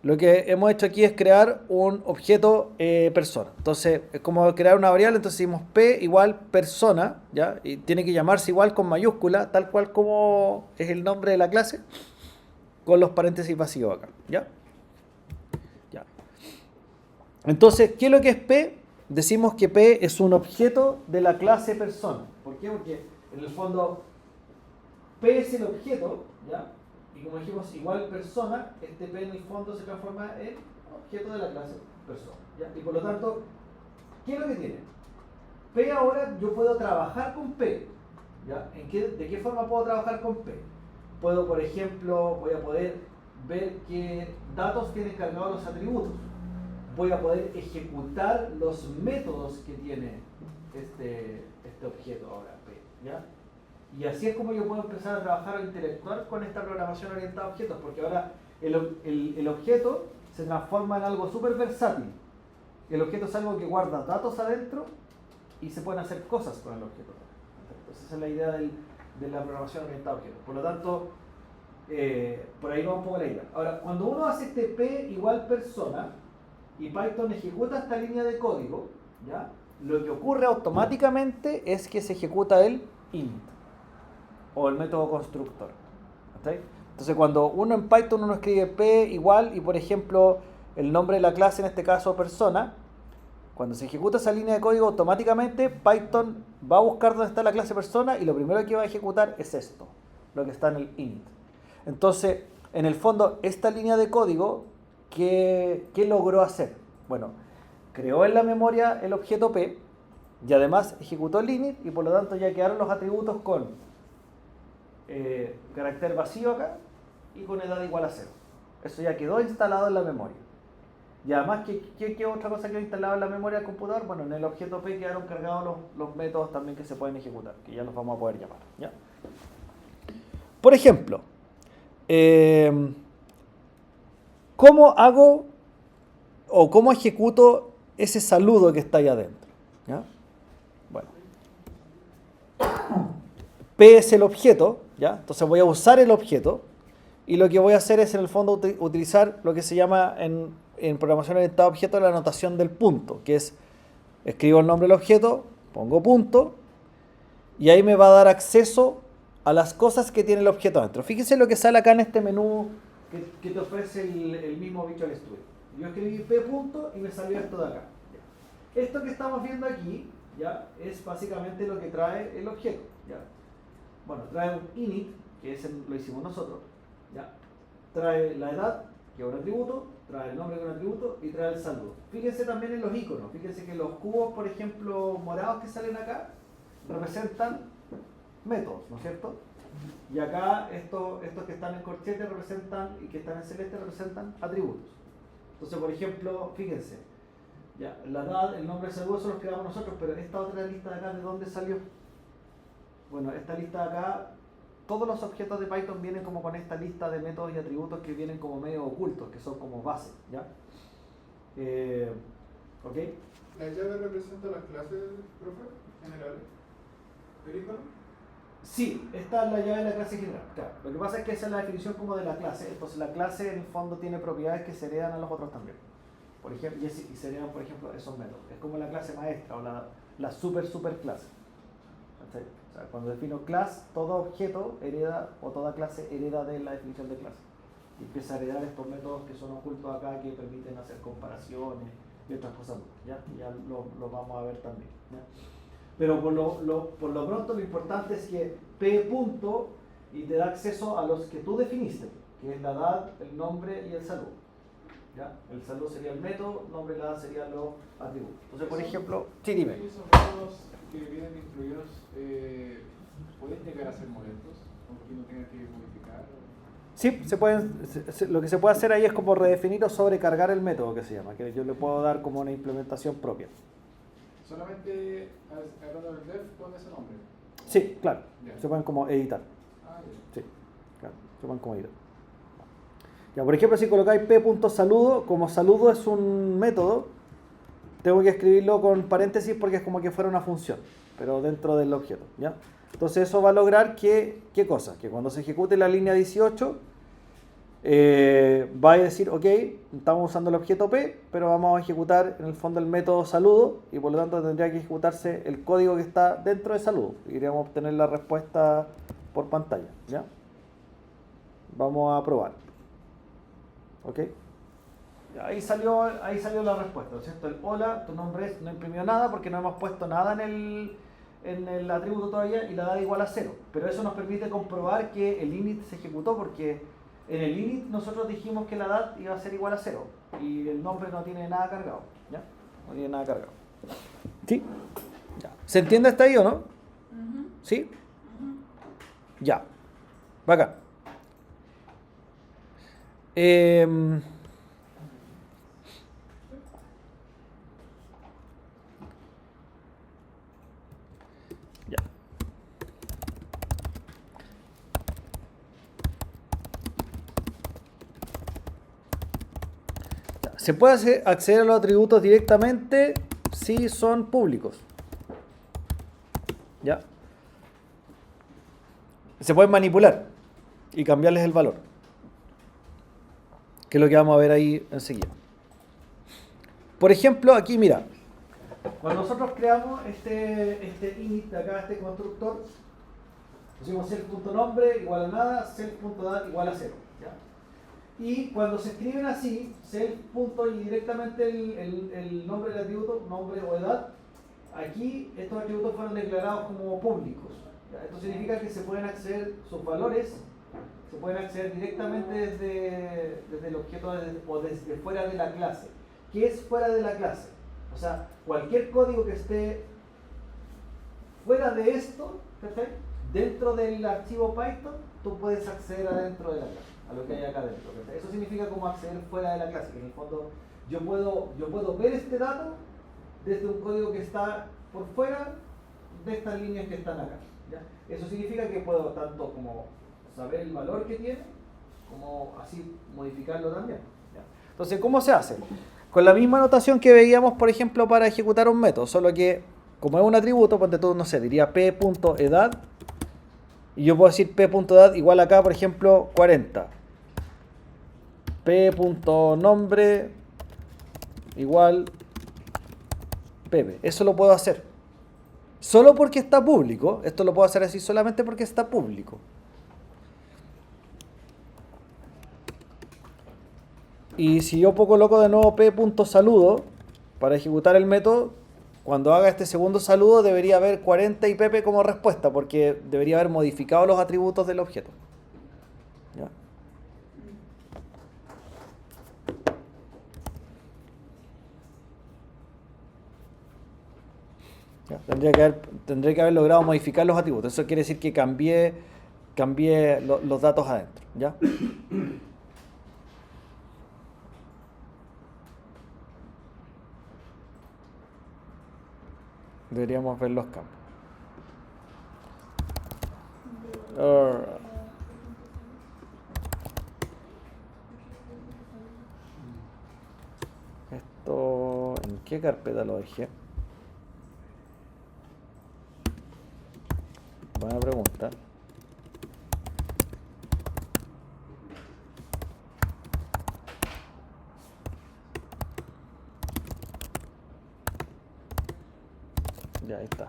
lo que hemos hecho aquí es crear un objeto persona. Entonces, es como crear una variable, entonces decimos P igual persona, ¿ya? Y tiene que llamarse igual con mayúscula, tal cual como es el nombre de la clase, con los paréntesis vacíos acá, ¿ya? Ya. Entonces, ¿qué es lo que es P? Decimos que P es un objeto de la clase persona. ¿Por qué? Porque en el fondo P es el objeto, ¿ya? Y como dijimos, igual persona, este P en el fondo se transforma en objeto de la clase persona, ¿ya? Y por lo tanto, ¿qué es lo que tiene? P ahora yo puedo trabajar con P, ¿ya? ¿De qué forma puedo trabajar con P? Puedo, por ejemplo, voy a poder ver qué datos tienen cargados los atributos. Voy a poder ejecutar los métodos que tiene este objeto ahora, P, ¿ya? Y así es como yo puedo empezar a trabajar o interactuar con esta programación orientada a objetos, porque ahora el objeto se transforma en algo súper versátil. El objeto es algo que guarda datos adentro y se pueden hacer cosas con el objeto. Entonces esa es la idea de la programación orientada a objetos. Por lo tanto, por ahí va un poco la idea. Ahora, cuando uno hace este P igual persona y Python ejecuta esta línea de código, ¿ya? Lo que ocurre automáticamente es que se ejecuta el init o el método constructor. ¿Okay? Entonces cuando uno en Python uno escribe P igual y por ejemplo el nombre de la clase, en este caso persona, cuando se ejecuta esa línea de código automáticamente Python va a buscar dónde está la clase persona y lo primero que va a ejecutar es esto, lo que está en el init. Entonces, en el fondo, esta línea de código, ¿qué logró hacer? Bueno, creó en la memoria el objeto P y además ejecutó el init y por lo tanto ya quedaron los atributos con carácter vacío acá y con edad igual a 0. Eso ya quedó instalado en la memoria. Y además, ¿qué otra cosa quedó instalada en la memoria del computador? Bueno, en el objeto P quedaron cargados los métodos también que se pueden ejecutar, que ya los vamos a poder llamar, ¿ya? Por ejemplo, ¿cómo hago o cómo ejecuto ese saludo que está ahí adentro? ¿Ya? Bueno, P es el objeto, ¿ya? Entonces voy a usar el objeto y lo que voy a hacer es en el fondo utilizar lo que se llama en programación orientada a objetos la notación del punto, que es escribo el nombre del objeto, pongo punto y ahí me va a dar acceso a las cosas que tiene el objeto adentro. Fíjense lo que sale acá en este menú que te ofrece el mismo Visual Studio. Yo escribí P punto y me salió esto de acá. ¿Ya? Esto que estamos viendo aquí, ¿ya? Es básicamente lo que trae el objeto. ¿Ya? Bueno, trae un init, que lo hicimos nosotros. ¿Ya? Trae la edad, que es un atributo, trae el nombre, que es un atributo, y trae el saludo. Fíjense también en los iconos. Fíjense que los cubos, por ejemplo, morados que salen acá, representan métodos, ¿no es cierto? Y acá estos que están en corchete representan, y que están en celeste representan atributos. Entonces, por ejemplo, fíjense, ya, la edad, el nombre, el saludo, eso los creamos nosotros, pero esta otra lista de acá, ¿de dónde salió? Bueno, esta lista de acá, todos los objetos de Python vienen como con esta lista de métodos y atributos que vienen como medio ocultos, que son como base, ¿ya? ¿Ok? ¿La llave representa las clases, profe, generales? ¿El icono? Sí, esta es la llave de la clase general. Claro. Lo que pasa es que esa es la definición como de la clase. Entonces la clase en el fondo tiene propiedades que se heredan a los otros también. Por ejemplo, y se heredan, por ejemplo, esos métodos. Es como la clase maestra o la super clase. O sea, cuando defino class, todo objeto hereda o toda clase hereda de la definición de clase. Y empieza a heredar estos métodos que son ocultos acá que permiten hacer comparaciones y otras cosas más. ¿Ya? Y ya lo vamos a ver también. ¿Ya? Pero por lo pronto lo importante es que P punto y te da acceso a los que tú definiste, que es la edad, el nombre y el saludo. ¿Ya? El saludo sería el método, el nombre y la edad serían los atributos. Entonces, por ejemplo, sí, dime. ¿Esos métodos que vienen incluidos pueden llegar a ser molestos? ¿Aunque uno tenga que modificar? Sí, lo que se puede hacer ahí es como redefinir o sobrecargar el método que se llama, que yo le puedo dar como una implementación propia. Solamente hablando del dev pone ese nombre. Sí, claro. Ya. Se pueden como editar. Ah, Sí, claro. Se pueden como editar. Ya, por ejemplo, si colocáis p.saludo, como saludo es un método, tengo que escribirlo con paréntesis porque es como que fuera una función, pero dentro del objeto, ¿ya? Entonces eso va a lograr que, ¿qué cosa? Que cuando se ejecute la línea 18, va a decir, ok, estamos usando el objeto P, pero vamos a ejecutar en el fondo el método saludo y por lo tanto tendría que ejecutarse el código que está dentro de saludo. Iríamos a obtener la respuesta por pantalla, ¿ya? Vamos a probar. ¿Ok? Ahí salió la respuesta, ¿no es cierto? El hola, tu nombre es, no imprimió nada porque no hemos puesto nada en el atributo todavía y la da igual a 0. Pero eso nos permite comprobar que el init se ejecutó porque en el init nosotros dijimos que la edad iba a ser igual a 0 y el nombre no tiene nada cargado, ¿ya? No tiene nada cargado. ¿Sí? Ya. ¿Se entiende hasta ahí o no? ¿Sí? Ya. Bacán. Ya. se puede acceder a los atributos directamente si son públicos. ¿Ya? Se pueden manipular y cambiarles el valor, que es lo que vamos a ver ahí enseguida. Por ejemplo, aquí mira, cuando nosotros creamos este init de acá, este constructor, pusimos self.nombre igual a nada, self.edad igual a 0. ¿Ya? Y cuando se escriben así, self. Y directamente el nombre del atributo, nombre o edad, aquí estos atributos fueron declarados como públicos. ¿Ya? Esto significa que se pueden acceder, sus valores se pueden acceder directamente desde el objeto o desde fuera de la clase. ¿Qué es fuera de la clase? O sea, cualquier código que esté fuera de esto, ¿perfecto? Dentro del archivo Python, tú puedes acceder adentro de la clase, a lo que hay acá dentro. ¿Perfecto? Eso significa como acceder fuera de la clase, que en el fondo yo puedo ver este dato desde un código que está por fuera de estas líneas que están acá. ¿Ya? Eso significa que puedo tanto como saber el valor que tiene, como así modificarlo también. ¿Ya? Entonces, ¿cómo se hace? Con la misma notación que veíamos, por ejemplo, para ejecutar un método, solo que como es un atributo, ponte tú, no sé, diría p.edad, y yo puedo decir p.edad igual acá, por ejemplo, 40. p.nombre igual Pepe. Eso lo puedo hacer. Solo porque está público. Esto lo puedo hacer así solamente porque está público. Y si yo coloco de nuevo p.saludo para ejecutar el método, cuando haga este segundo saludo debería haber 40 y Pepe como respuesta, porque debería haber modificado los atributos del objeto. ¿Ya? ¿Ya? Tendré que haber logrado modificar los atributos. Eso quiere decir que cambié los datos adentro. ¿Ya? Deberíamos ver los campos. Esto, ¿en qué carpeta lo dejé? Buena pregunta. Ya, ahí está.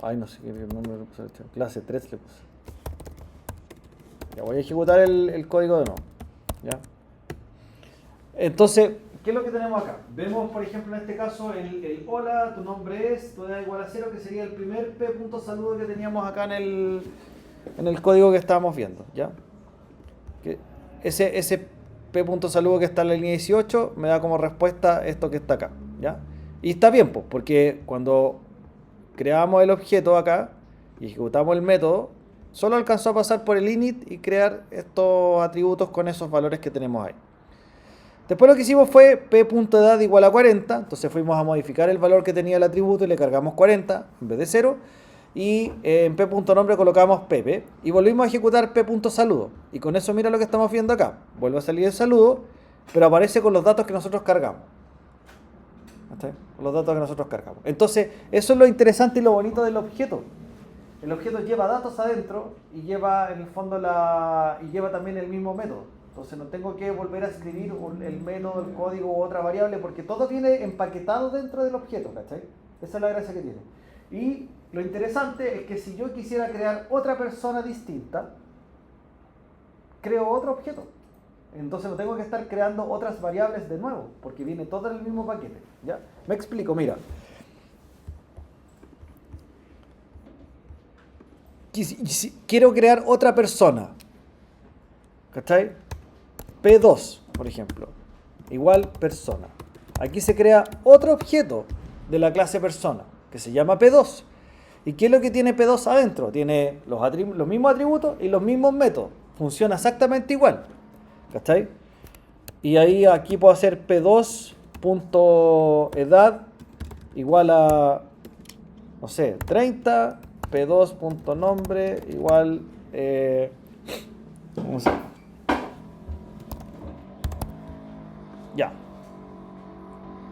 Ay, no sé qué nombre le puse. Clase 3 le puse. Ya voy a ejecutar el código de nuevo. ¿Ya? Entonces, ¿qué es lo que tenemos acá? Vemos, por ejemplo, en este caso, el hola, tu nombre es, tu edad igual a 0, que sería el primer p.saludo que teníamos acá en el código que estábamos viendo. ¿Ya? Que ese p.saludo que está en la línea 18 me da como respuesta esto que está acá. ¿Ya? Y está bien, pues, porque cuando creamos el objeto acá y ejecutamos el método, solo alcanzó a pasar por el init y crear estos atributos con esos valores que tenemos ahí. Después lo que hicimos fue p.edad igual a 40, entonces fuimos a modificar el valor que tenía el atributo y le cargamos 40 en vez de 0. Y en p.nombre colocamos Pepe y volvimos a ejecutar p.saludo. Y con eso mira lo que estamos viendo acá. Vuelve a salir el saludo, pero aparece con los datos que nosotros cargamos. ¿Está bien? Con los datos que nosotros cargamos. Entonces, eso es lo interesante y lo bonito del objeto. El objeto lleva datos adentro y lleva en el fondo y lleva también el mismo método. Entonces no tengo que volver a escribir el método, el código u otra variable, porque todo viene empaquetado dentro del objeto, ¿cachai? Esa es la gracia que tiene. Y lo interesante es que si yo quisiera crear otra persona distinta, creo otro objeto. Entonces no tengo que estar creando otras variables de nuevo, porque viene todo en el mismo paquete. ¿Ya? Me explico, mira. Quiero crear otra persona. ¿Cachai? P2, por ejemplo. Igual persona. Aquí se crea otro objeto de la clase persona, que se llama P2. ¿Y qué es lo que tiene P2 adentro? Tiene los mismos atributos y los mismos métodos. Funciona exactamente igual. ¿Cachai? Y ahí aquí puedo hacer P2.edad igual a no sé, 30, p2.nombre igual, no sé. Ya.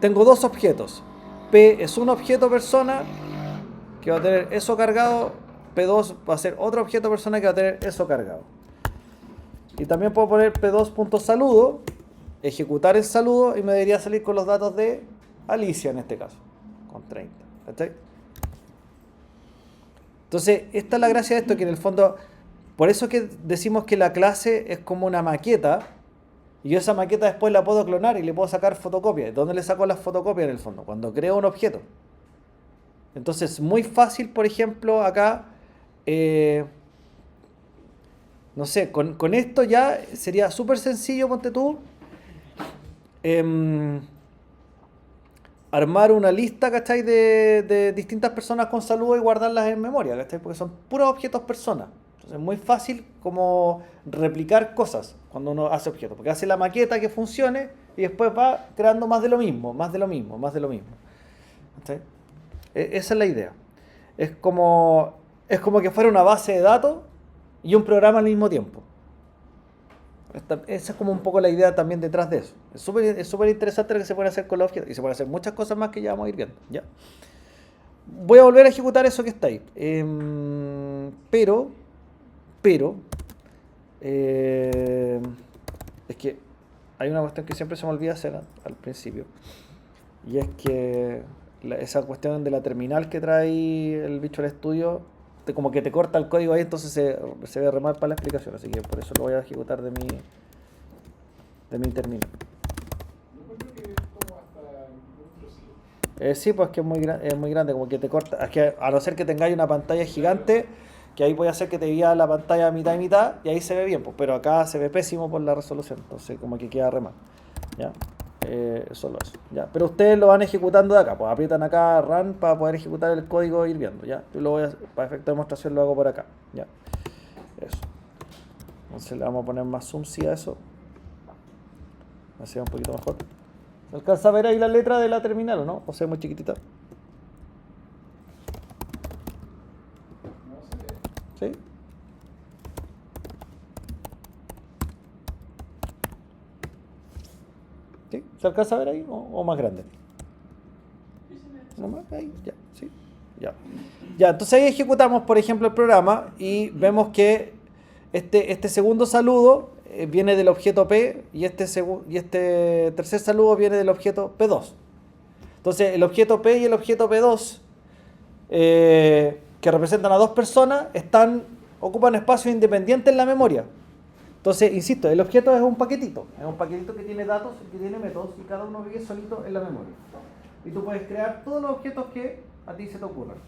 Tengo dos objetos. P es un objeto persona que va a tener eso cargado. P2 va a ser otro objeto persona que va a tener eso cargado. Y también puedo poner p2.saludo, ejecutar el saludo y me debería salir con los datos de Alicia en este caso, con 30. ¿Cachai? Entonces, esta es la gracia de esto, que en el fondo, por eso que decimos que la clase es como una maqueta, y yo esa maqueta después la puedo clonar y le puedo sacar fotocopias. ¿Dónde le saco las fotocopias en el fondo? Cuando creo un objeto. Entonces, muy fácil, por ejemplo, acá, no sé, con esto ya sería súper sencillo, ponte tú, armar una lista, ¿cachai? De distintas personas con saludos y guardarlas en memoria, ¿cachai? Porque son puros objetos personas. Entonces es muy fácil como replicar cosas cuando uno hace objetos, porque hace la maqueta que funcione y después va creando más de lo mismo, más de lo mismo, más de lo mismo. ¿Cachai? Esa es la idea. Es como que fuera una base de datos y un programa al mismo tiempo. Esa es como un poco la idea también detrás de eso. Es súper interesante lo que se puede hacer con los objetos. Y se pueden hacer muchas cosas más que ya vamos a ir viendo. ¿Ya? Voy a volver a ejecutar eso que está ahí. Pero es que hay una cuestión que siempre se me olvida hacer al principio. Y es que esa cuestión de la terminal que trae el Visual Studio, como que te corta el código ahí, entonces se ve re mal para la explicación. Así que por eso lo voy a ejecutar de mi terminal. Yo creo que es como hasta un trocito. Sí, pues que es muy grande, como que te corta. Es que a no ser que tengáis una pantalla gigante, que ahí puede hacer que te vea la pantalla mitad y mitad, y ahí se ve bien, pues, pero acá se ve pésimo por la resolución, entonces como que queda re mal. ¿Ya? Solo eso, ¿ya? Pero ustedes lo van ejecutando de acá, pues aprietan acá Run para poder ejecutar el código e ir viendo, ¿ya? Yo lo voy para efecto de demostración lo hago por acá, ¿ya? Eso. Entonces le vamos a poner más zoom sí a eso. Así va un poquito mejor. ¿Se alcanza a ver ahí la letra de la terminal o no? O sea, muy chiquitita. No sé. ¿Sí? ¿Sí? ¿Se alcanza a ver ahí o más grande? ¿No más? Ahí, ya, sí. Ya. Ya, entonces ahí ejecutamos, por ejemplo, el programa y vemos que este segundo saludo viene del objeto P y este tercer saludo viene del objeto P2. Entonces, el objeto P y el objeto P2, que representan a dos personas, ocupan espacios independientes en la memoria. Entonces, insisto, el objeto es un paquetito que tiene datos, que tiene métodos y cada uno vive solito en la memoria. Y tú puedes crear todos los objetos que a ti se te ocurran,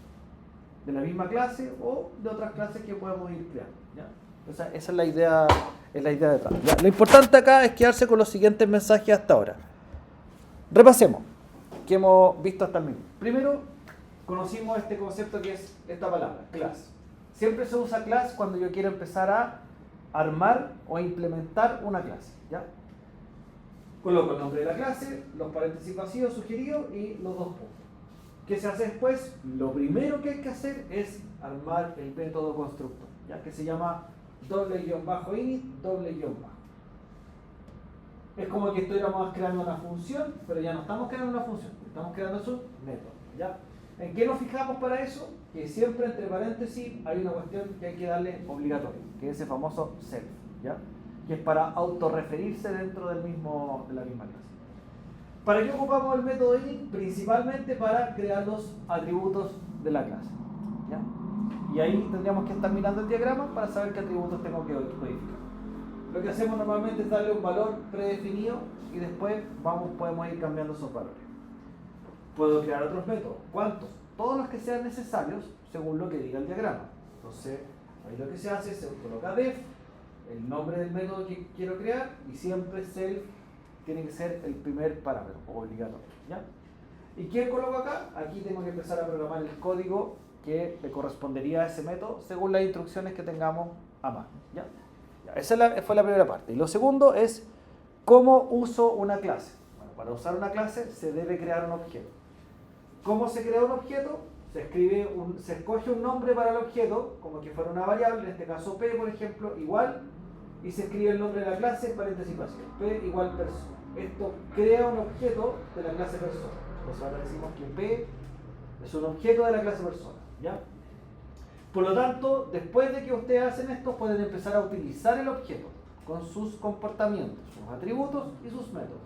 de la misma clase o de otras clases que podemos ir creando, ¿ya? Esa es la idea detrás. ¿Ya? Lo importante acá es quedarse con los siguientes mensajes hasta ahora. Repasemos que hemos visto hasta el minuto. Primero, conocimos este concepto que es esta palabra, class. Siempre se usa class cuando yo quiero empezar a armar o implementar una clase, ¿ya? Coloco el nombre de la clase, los paréntesis vacíos sugeridos y los dos puntos. ¿Qué se hace después? Lo primero que hay que hacer es armar el método constructor, ¿ya? Que se llama _init, _. Es como que estuviéramos creando una función, pero ya no estamos creando una función, estamos creando un método, ¿ya? ¿En qué nos fijamos para eso? Que siempre entre paréntesis hay una cuestión que hay que darle obligatorio, que es ese famoso self, ¿ya? Que es para autorreferirse dentro de la misma clase. ¿Para qué ocupamos el método init? Principalmente para crear los atributos de la clase, ¿ya? Y ahí tendríamos que estar mirando el diagrama para saber qué atributos tengo que codificar. Lo que hacemos normalmente es darle un valor predefinido y después podemos ir cambiando esos valores. Puedo crear otros métodos. ¿Cuántos? Todos los que sean necesarios según lo que diga el diagrama. Entonces, ahí lo que se hace es se coloca def, el nombre del método que quiero crear, y siempre self tiene que ser el primer parámetro obligatorio, ¿ya? ¿Y qué coloco acá? Aquí tengo que empezar a programar el código que le correspondería a ese método según las instrucciones que tengamos a mano, ¿ya? Esa fue la primera parte. Y lo segundo es cómo uso una clase. Bueno, para usar una clase se debe crear un objeto. ¿Cómo se crea un objeto? se escoge un nombre para el objeto, como que fuera una variable, en este caso P, por ejemplo, igual, y se escribe el nombre de la clase, paréntesis vacío. P igual persona. Esto crea un objeto de la clase persona. Entonces ahora decimos que P es un objeto de la clase persona, ¿ya? Por lo tanto, después de que ustedes hacen esto, pueden empezar a utilizar el objeto con sus comportamientos, sus atributos y sus métodos.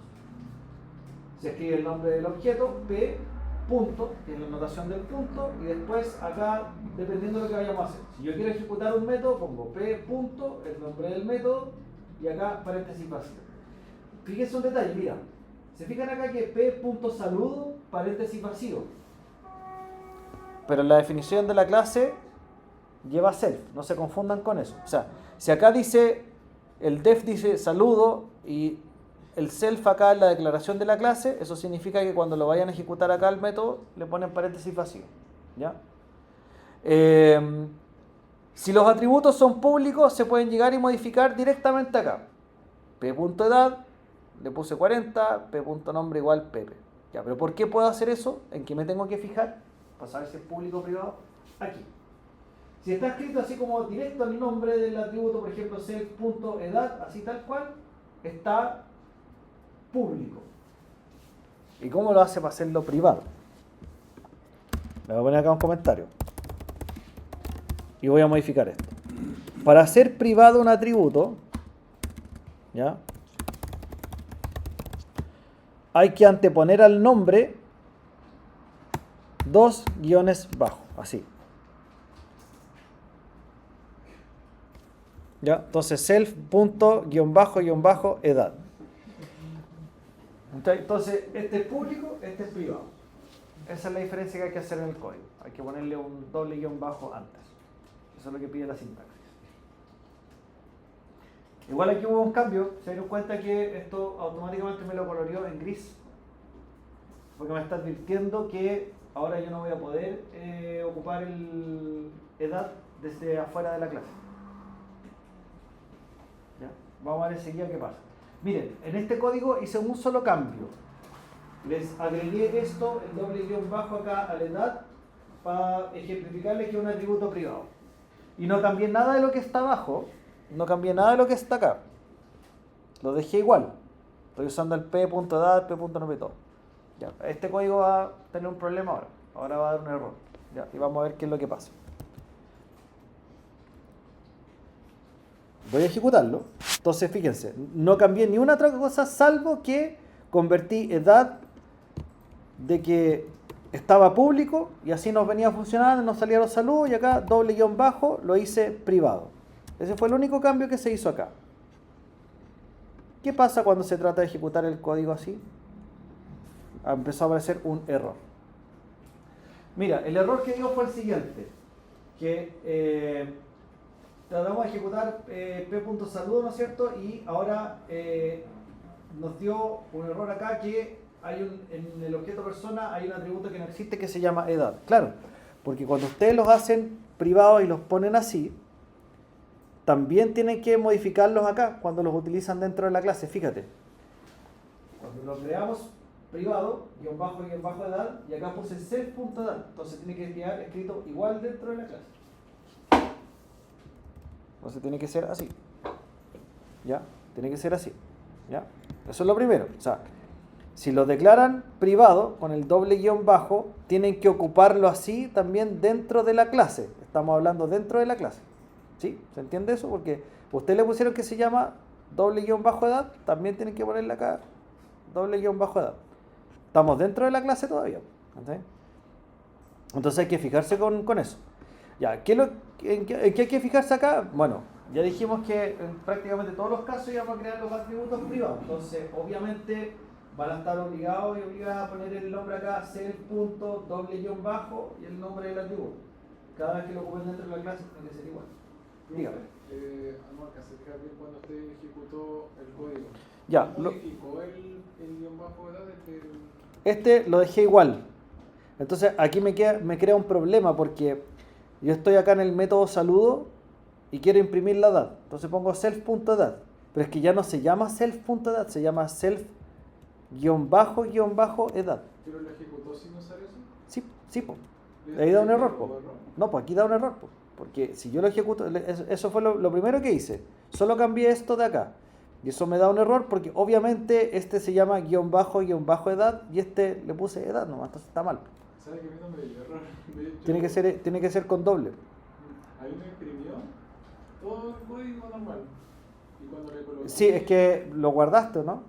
Se escribe el nombre del objeto, P, punto, que es la notación del punto, y después acá, dependiendo de lo que vayamos a hacer. Si yo quiero ejecutar un método, pongo P, punto, el nombre del método, y acá paréntesis vacío. Fíjense un detalle, mira. Se fijan acá que P, punto, saludo, paréntesis vacío. Pero en la definición de la clase lleva self, no se confundan con eso. O sea, si acá dice, el def dice saludo y el self acá en la declaración de la clase, eso significa que cuando lo vayan a ejecutar acá el método, le ponen paréntesis vacío. ¿Ya? Si los atributos son públicos, se pueden llegar y modificar directamente acá. P.edad, le puse 40, P.nombre igual Pepe. Ya, pero ¿por qué puedo hacer eso? ¿En qué me tengo que fijar? Para saber si es público o privado. Aquí. Si está escrito así como directo el nombre del atributo, por ejemplo, self.edad, así tal cual, está público. ¿Y cómo lo hace para hacerlo privado? Le voy a poner acá un comentario. Y voy a modificar esto. Para hacer privado un atributo, ¿ya? Hay que anteponer al nombre 2 guiones bajo, así. ¿Ya? Entonces self._edad. Entonces, este es público, este es privado. Esa es la diferencia que hay que hacer en el código. Hay que ponerle un doble guión bajo antes. Eso es lo que pide la sintaxis. Igual aquí hubo un cambio. Se dieron cuenta que esto automáticamente me lo coloreó en gris. Porque me está advirtiendo que ahora yo no voy a poder ocupar el edad desde afuera de la clase. ¿Ya? Vamos a ver enseguida qué pasa. Miren, en este código hice un solo cambio. Les agregué esto, el doble guión bajo acá a la edad, para ejemplificarles que es un atributo privado. Y no cambié nada de lo que está abajo, no cambié nada de lo que está acá. Lo dejé igual. Estoy usando el p.edad, p.nombre y todo. Ya, este código va a tener un problema ahora. Ahora va a dar un error. Ya, y vamos a ver qué es lo que pasa. Voy a ejecutarlo. Entonces, fíjense, no cambié ni una otra cosa salvo que convertí edad de que estaba público y así nos venía funcionando, nos salía los saludos y acá doble guión bajo lo hice privado. Ese fue el único cambio que se hizo acá. ¿Qué pasa cuando se trata de ejecutar el código así? Empezó a aparecer un error. Mira, el error que dio fue el siguiente, que tratamos de ejecutar p.saludo, ¿no es cierto? Y ahora nos dio un error acá que en el objeto persona hay un atributo que no existe que se llama edad. Claro, porque cuando ustedes los hacen privados y los ponen así, también tienen que modificarlos acá cuando los utilizan dentro de la clase. Fíjate, cuando lo creamos privado, guión bajo edad, y acá puse self.edad, entonces tiene que quedar escrito igual dentro de la clase. Entonces tiene que ser así. ¿Ya? Tiene que ser así. ¿Ya? Eso es lo primero. O sea, si lo declaran privado con el doble guión bajo, tienen que ocuparlo así también dentro de la clase. Estamos hablando dentro de la clase. ¿Sí? ¿Se entiende eso? Porque ustedes le pusieron que se llama doble guión bajo edad, también tienen que ponerle acá doble guión bajo edad. Estamos dentro de la clase todavía. ¿Sí? Entonces hay que fijarse con eso. Ya, ¿en qué hay que fijarse acá? Bueno, ya dijimos que en prácticamente todos los casos íbamos a crear los atributos privados. Entonces, obviamente, van a estar obligados y obligadas a poner el nombre acá, self.doble guión bajo y el nombre del atributo. Cada vez que lo ocupen dentro de la clase tiene que ser igual. Dígame. No alcancé a fijar bien cuando usted ejecutó el código. Ya, ¿Modificó el guión bajo edad? Este lo dejé igual. Entonces, aquí me crea un problema porque yo estoy acá en el método saludo y quiero imprimir la edad. Entonces pongo self.edad. Pero es que ya no se llama self.edad, se llama self-edad. ¿Pero lo ejecutó sin usar eso? Sí, po. Ahí da un error, po. No, pues aquí da un error, po. Porque si yo lo ejecuto, eso fue lo primero que hice. Solo cambié esto de acá. Y eso me da un error porque obviamente este se llama guión bajo edad y este le puse edad nomás, entonces está mal. ¿Sabes que a mí no me dio error? De hecho, Tiene que ser con doble. a mí me imprimió todo el código normal. Y cuando le coloqué... Sí, es que lo guardaste, ¿no?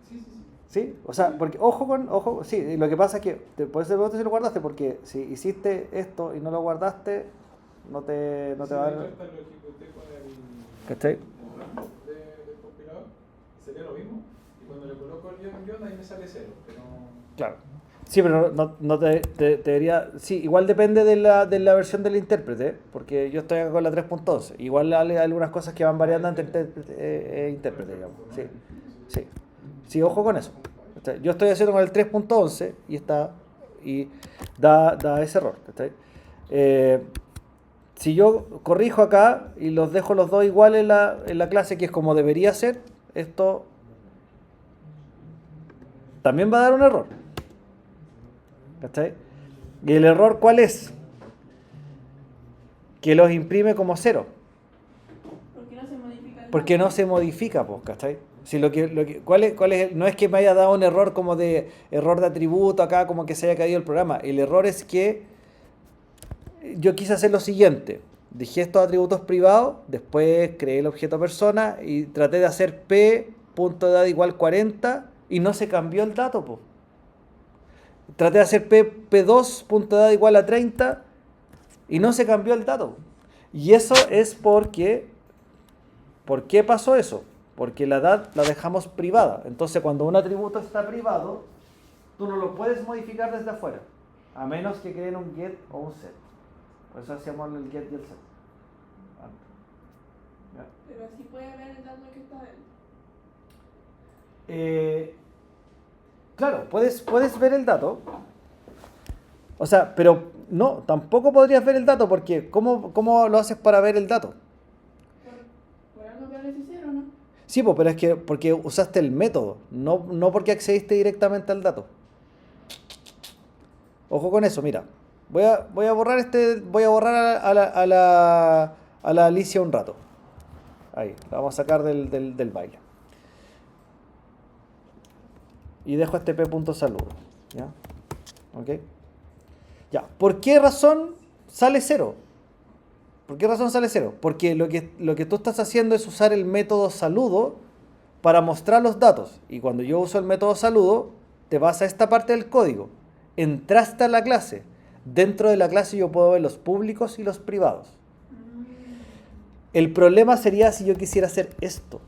Sí, sí, sí. Sí, o sea, porque ojo, sí, lo que pasa es que por eso te pregunto si lo guardaste, porque si hiciste esto y no lo guardaste, no te va a dar. Lo ejecuté con el... ¿Cachai? del compilador, sería lo mismo. Y cuando le coloco el guión, ahí me sale 0. Pero... Claro. Sí, pero no te debería. Sí, igual depende de la versión del intérprete, porque yo estoy acá con la 3.11. Igual hay algunas cosas que van variando entre intérprete e intérprete, digamos. Sí, sí. Sí, ojo con eso. Yo estoy haciendo con el 3.11 y da ese error. Si yo corrijo acá y los dejo los dos iguales en la clase, que es como debería ser, esto también va a dar un error. ¿Cachai? ¿Y el error cuál es? Que los imprime como 0. ¿Por qué no se modifica el Porque no dato? se modifica, pues, ¿cachai? Si ¿cuál es? No es que me haya dado un error como de error de atributo acá, como que se haya caído el programa. El error es que yo quise hacer lo siguiente. Dejé estos atributos privados, después creé el objeto persona y traté de hacer p.edad igual 40 y no se cambió el dato, pues. Traté de hacer p2.edad igual a 30 y no se cambió el dato. Y eso es porque... ¿Por qué pasó eso? Porque la edad la dejamos privada. Entonces, cuando un atributo está privado, tú no lo puedes modificar desde afuera, a menos que creen un get o un set. Por eso hacíamos el get y el set. ¿Ya? Pero así puede ver el dato que está dentro. Claro, puedes ver el dato. O sea, pero no, tampoco podrías ver el dato porque ¿cómo lo haces para ver el dato? Por algo que les hicieron, ¿no? Sí, pues, pero es que porque usaste el método, no porque accediste directamente al dato. Ojo con eso, mira. Voy a borrar a la Alicia un rato. Ahí, la vamos a sacar del baile. Y dejo este p.saludo. ¿Ya? ¿Ok? Ya. ¿Por qué razón sale 0? ¿Por qué razón sale 0? Porque lo que tú estás haciendo es usar el método saludo para mostrar los datos. Y cuando yo uso el método saludo, te vas a esta parte del código. Entraste a la clase. Dentro de la clase yo puedo ver los públicos y los privados. El problema sería si yo quisiera hacer esto.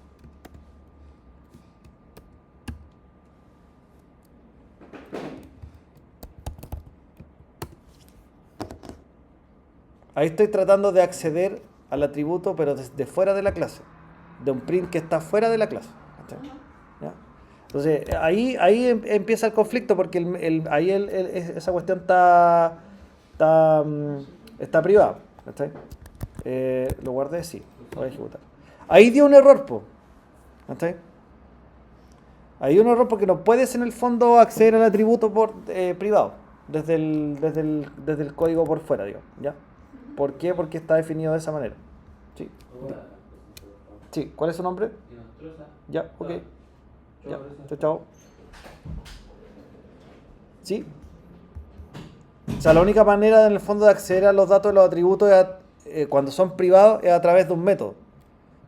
Ahí estoy tratando de acceder al atributo, pero desde fuera de la clase. De un print que está fuera de la clase. ¿Ya? Entonces, ahí empieza el conflicto porque esa cuestión está privada. ¿Cachai? Lo guardé, sí. Lo voy a ejecutar. Ahí dio un error, po. ¿Cachai? Ahí dio un error porque no puedes en el fondo acceder al atributo por privado. Desde el código por fuera, digo. ¿Ya? ¿Por qué? Porque está definido de esa manera. Sí. Sí. ¿Cuál es su nombre? Ya, ok. Ya. Chao, chao. ¿Sí? O sea, la única manera en el fondo de acceder a los datos de los atributos cuando son privados es a través de un método.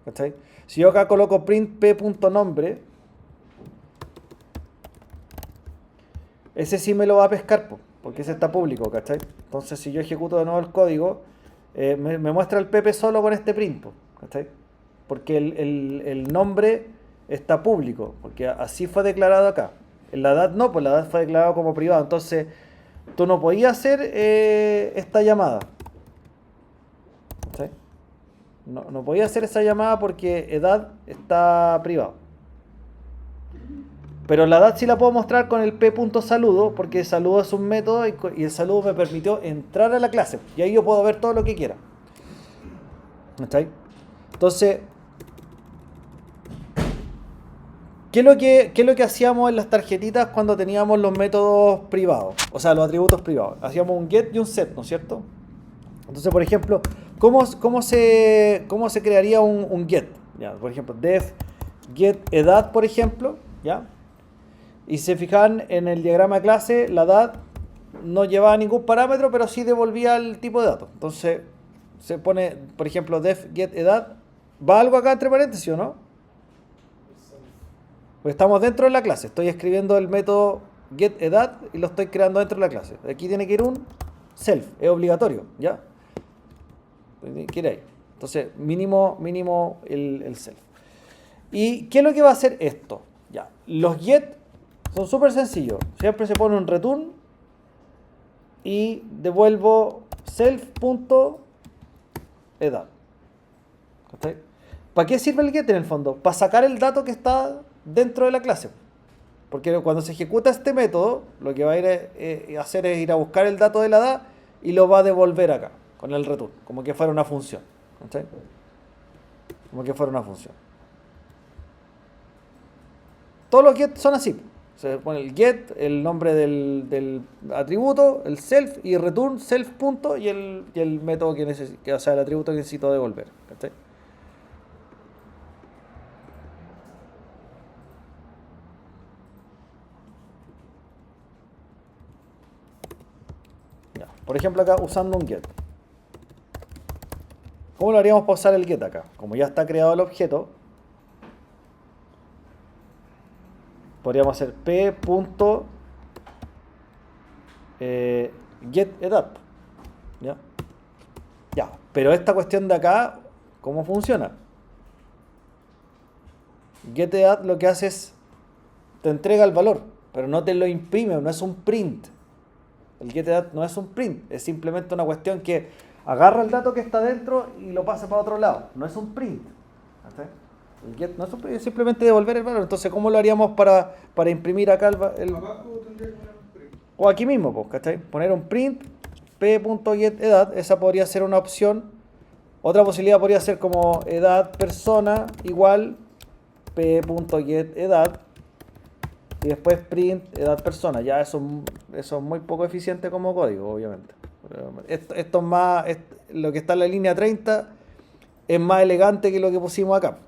¿Cachai? Si yo acá coloco print p.nombre, ese sí me lo va a pescar, porque ese está público, ¿cachai? Entonces, si yo ejecuto de nuevo el código, me muestra el pp solo con este print, ¿cachai? Porque el nombre está público, porque así fue declarado acá. En la edad no, pues la edad fue declarado como privado. Entonces, tú no podías hacer esta llamada. ¿Cachai? No podía hacer esa llamada porque edad está privado. Pero la edad sí la puedo mostrar con el p.saludo, porque saludo es un método y el saludo me permitió entrar a la clase. Y ahí yo puedo ver todo lo que quiera. ¿Está ahí? Entonces, ¿qué es lo que hacíamos en las tarjetitas cuando teníamos los métodos privados? O sea, los atributos privados. Hacíamos un get y un set, ¿no es cierto? Entonces, por ejemplo, ¿cómo se crearía un get? ¿Ya? Por ejemplo, def get edad, por ejemplo, ¿ya? Y si se fijan en el diagrama de clase, la edad no llevaba ningún parámetro, pero sí devolvía el tipo de datos. Entonces, se pone, por ejemplo, def get edad. ¿Va algo acá entre paréntesis o no? Pues estamos dentro de la clase. Estoy escribiendo el método getEdad y lo estoy creando dentro de la clase. Aquí tiene que ir un self, es obligatorio, ¿ya? Quiere ahí. Entonces, mínimo el self. ¿Y qué es lo que va a hacer esto? Ya. Los get son súper sencillos. Siempre se pone un return y devuelvo self.edad. ¿Está? ¿Para qué sirve el get en el fondo? Para sacar el dato que está dentro de la clase. Porque cuando se ejecuta este método, lo que va a ir a hacer es ir a buscar el dato de la edad y lo va a devolver acá, con el return, como que fuera una función. ¿Sí? Como que fuera una función. Todos los get son así. Se pone el get, el nombre del atributo, el self y return self punto y el método o sea, el atributo que necesito devolver. ¿Sí? Por ejemplo, acá usando un get. ¿Cómo lo haríamos para usar el get acá? Como ya está creado el objeto, podríamos hacer p.getEdad. ¿Ya? Ya, pero esta cuestión de acá, ¿cómo funciona? GetEdad lo que hace es, te entrega el valor, pero no te lo imprime, no es un print. El getEdad no es un print, es simplemente una cuestión que agarra el dato que está dentro y lo pasa para otro lado. No es un print. ¿Sí? El get no es un print, es simplemente devolver el valor. Entonces, ¿cómo lo haríamos para imprimir acá Abajo tendría que poner un print. O aquí mismo, pues, ¿cachai? Poner un print p.getEdad, esa podría ser una opción. Otra posibilidad podría ser como edad persona igual p.getEdad y después print edad persona. Ya eso es muy poco eficiente como código, obviamente. Esto es más, lo que está en la línea 30 es más elegante que lo que pusimos acá.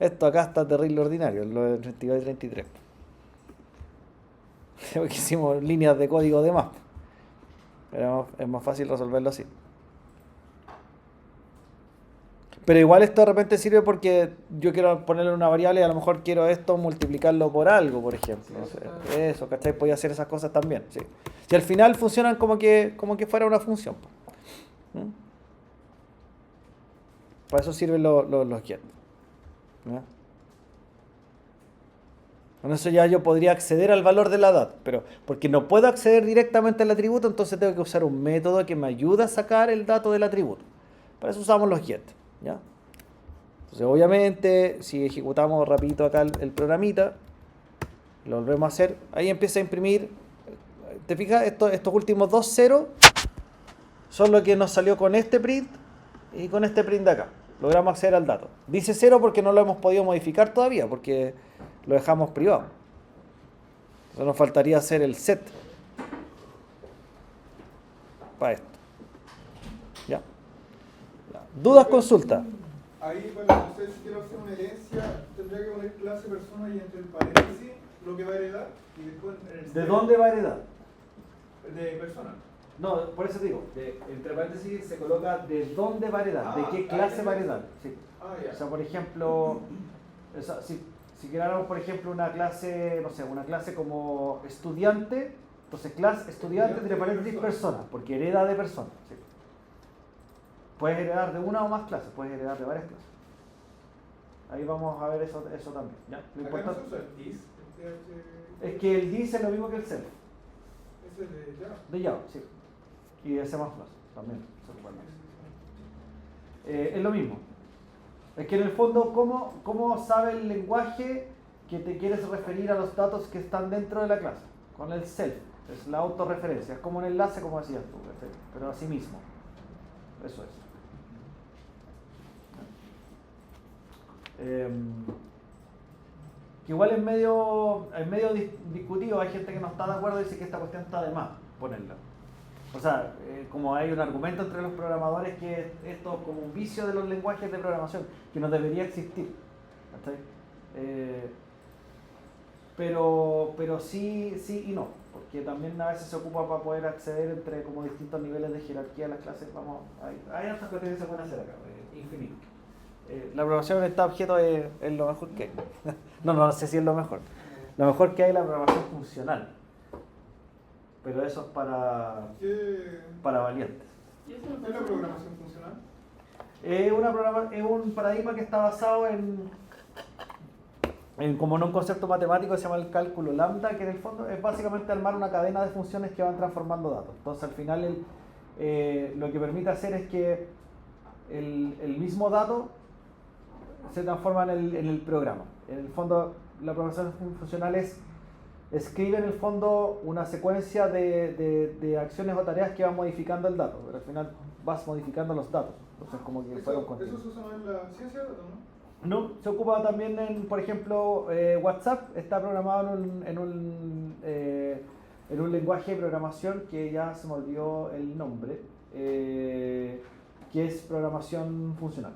Esto acá está terrible ordinario, lo de 32 y 33. Porque hicimos líneas de código de más. Pero es más fácil resolverlo así. Pero igual esto de repente sirve porque yo quiero ponerle una variable y a lo mejor quiero esto multiplicarlo por algo, por ejemplo. Sí, eso, ¿cachai? Podía hacer esas cosas también. Sí. Si al final funcionan como que fuera una función. ¿Mm? Para eso sirven los get. ¿Ya? Con eso ya yo podría acceder al valor de la edad, pero porque no puedo acceder directamente al atributo, entonces tengo que usar un método que me ayude a sacar el dato del atributo. Para eso usamos los get. ¿Ya? Entonces, obviamente, si ejecutamos rapidito acá el programita, lo volvemos a hacer, ahí empieza a imprimir. ¿Te fijas? Estos últimos dos ceros son lo que nos salió con este print y con este print de acá. Logramos acceder al dato. Dice 0 porque no lo hemos podido modificar todavía, porque lo dejamos privado. Entonces nos faltaría hacer el set para esto. ¿Ya? ¿Dudas, consultas? Ahí, bueno, no sé si quiero hacer una herencia, tendría que poner clase persona y entre el paréntesis lo que va a heredar y después en el ¿De dónde va a heredar? De persona. No, por eso digo, entre paréntesis se coloca de dónde va a heredar, de qué clase va a heredar. Sí. Ya. O sea, por ejemplo, si creáramos, por ejemplo, una clase, no sé, una clase como estudiante, entonces clase estudiante entre paréntesis persona, porque hereda de persona. Sí. Puedes heredar de una o más clases, puedes heredar de varias clases. Ahí vamos a ver eso también. ¿Ya? Lo importante no se usa el dis, es que el dis es lo mismo que el self. Ese es de Java. De Java, sí. Y de C++ también. Es lo mismo. Es que en el fondo, ¿cómo sabe el lenguaje que te quieres referir a los datos que están dentro de la clase? Con el self. Es la autorreferencia. Es como un enlace, como decías tú, pero así mismo. Eso es. que igual es medio discutido, hay gente que no está de acuerdo y dice que esta cuestión está de más ponerla. O sea, como hay un argumento entre los programadores que esto es como un vicio de los lenguajes de programación, que no debería existir. ¿Cachai? Pero sí y no, porque también a veces se ocupa para poder acceder entre como distintos niveles de jerarquía de las clases. Hay otras cuestiones que se pueden hacer acá, infinito. La programación en estado objeto es lo mejor que hay. No sé si es lo mejor. Lo mejor que hay es la programación funcional. Pero eso es para valientes. Y eso ¿Qué es la programación funcional? Es un paradigma que está basado en como en un concepto matemático que se llama el cálculo lambda, que en el fondo es básicamente armar una cadena de funciones que van transformando datos. Entonces al final lo que permite hacer es que el mismo dato se transforma en el programa. En el fondo la programación funcional escribe en el fondo una secuencia de acciones o tareas que van modificando el dato, pero al final vas modificando los datos. Entonces como que fuera un continuo. ¿Eso se usa más en la ciencia de datos, no? No, se ocupa también por ejemplo, WhatsApp está programado en un lenguaje de programación que ya se me olvidó el nombre, que es programación funcional.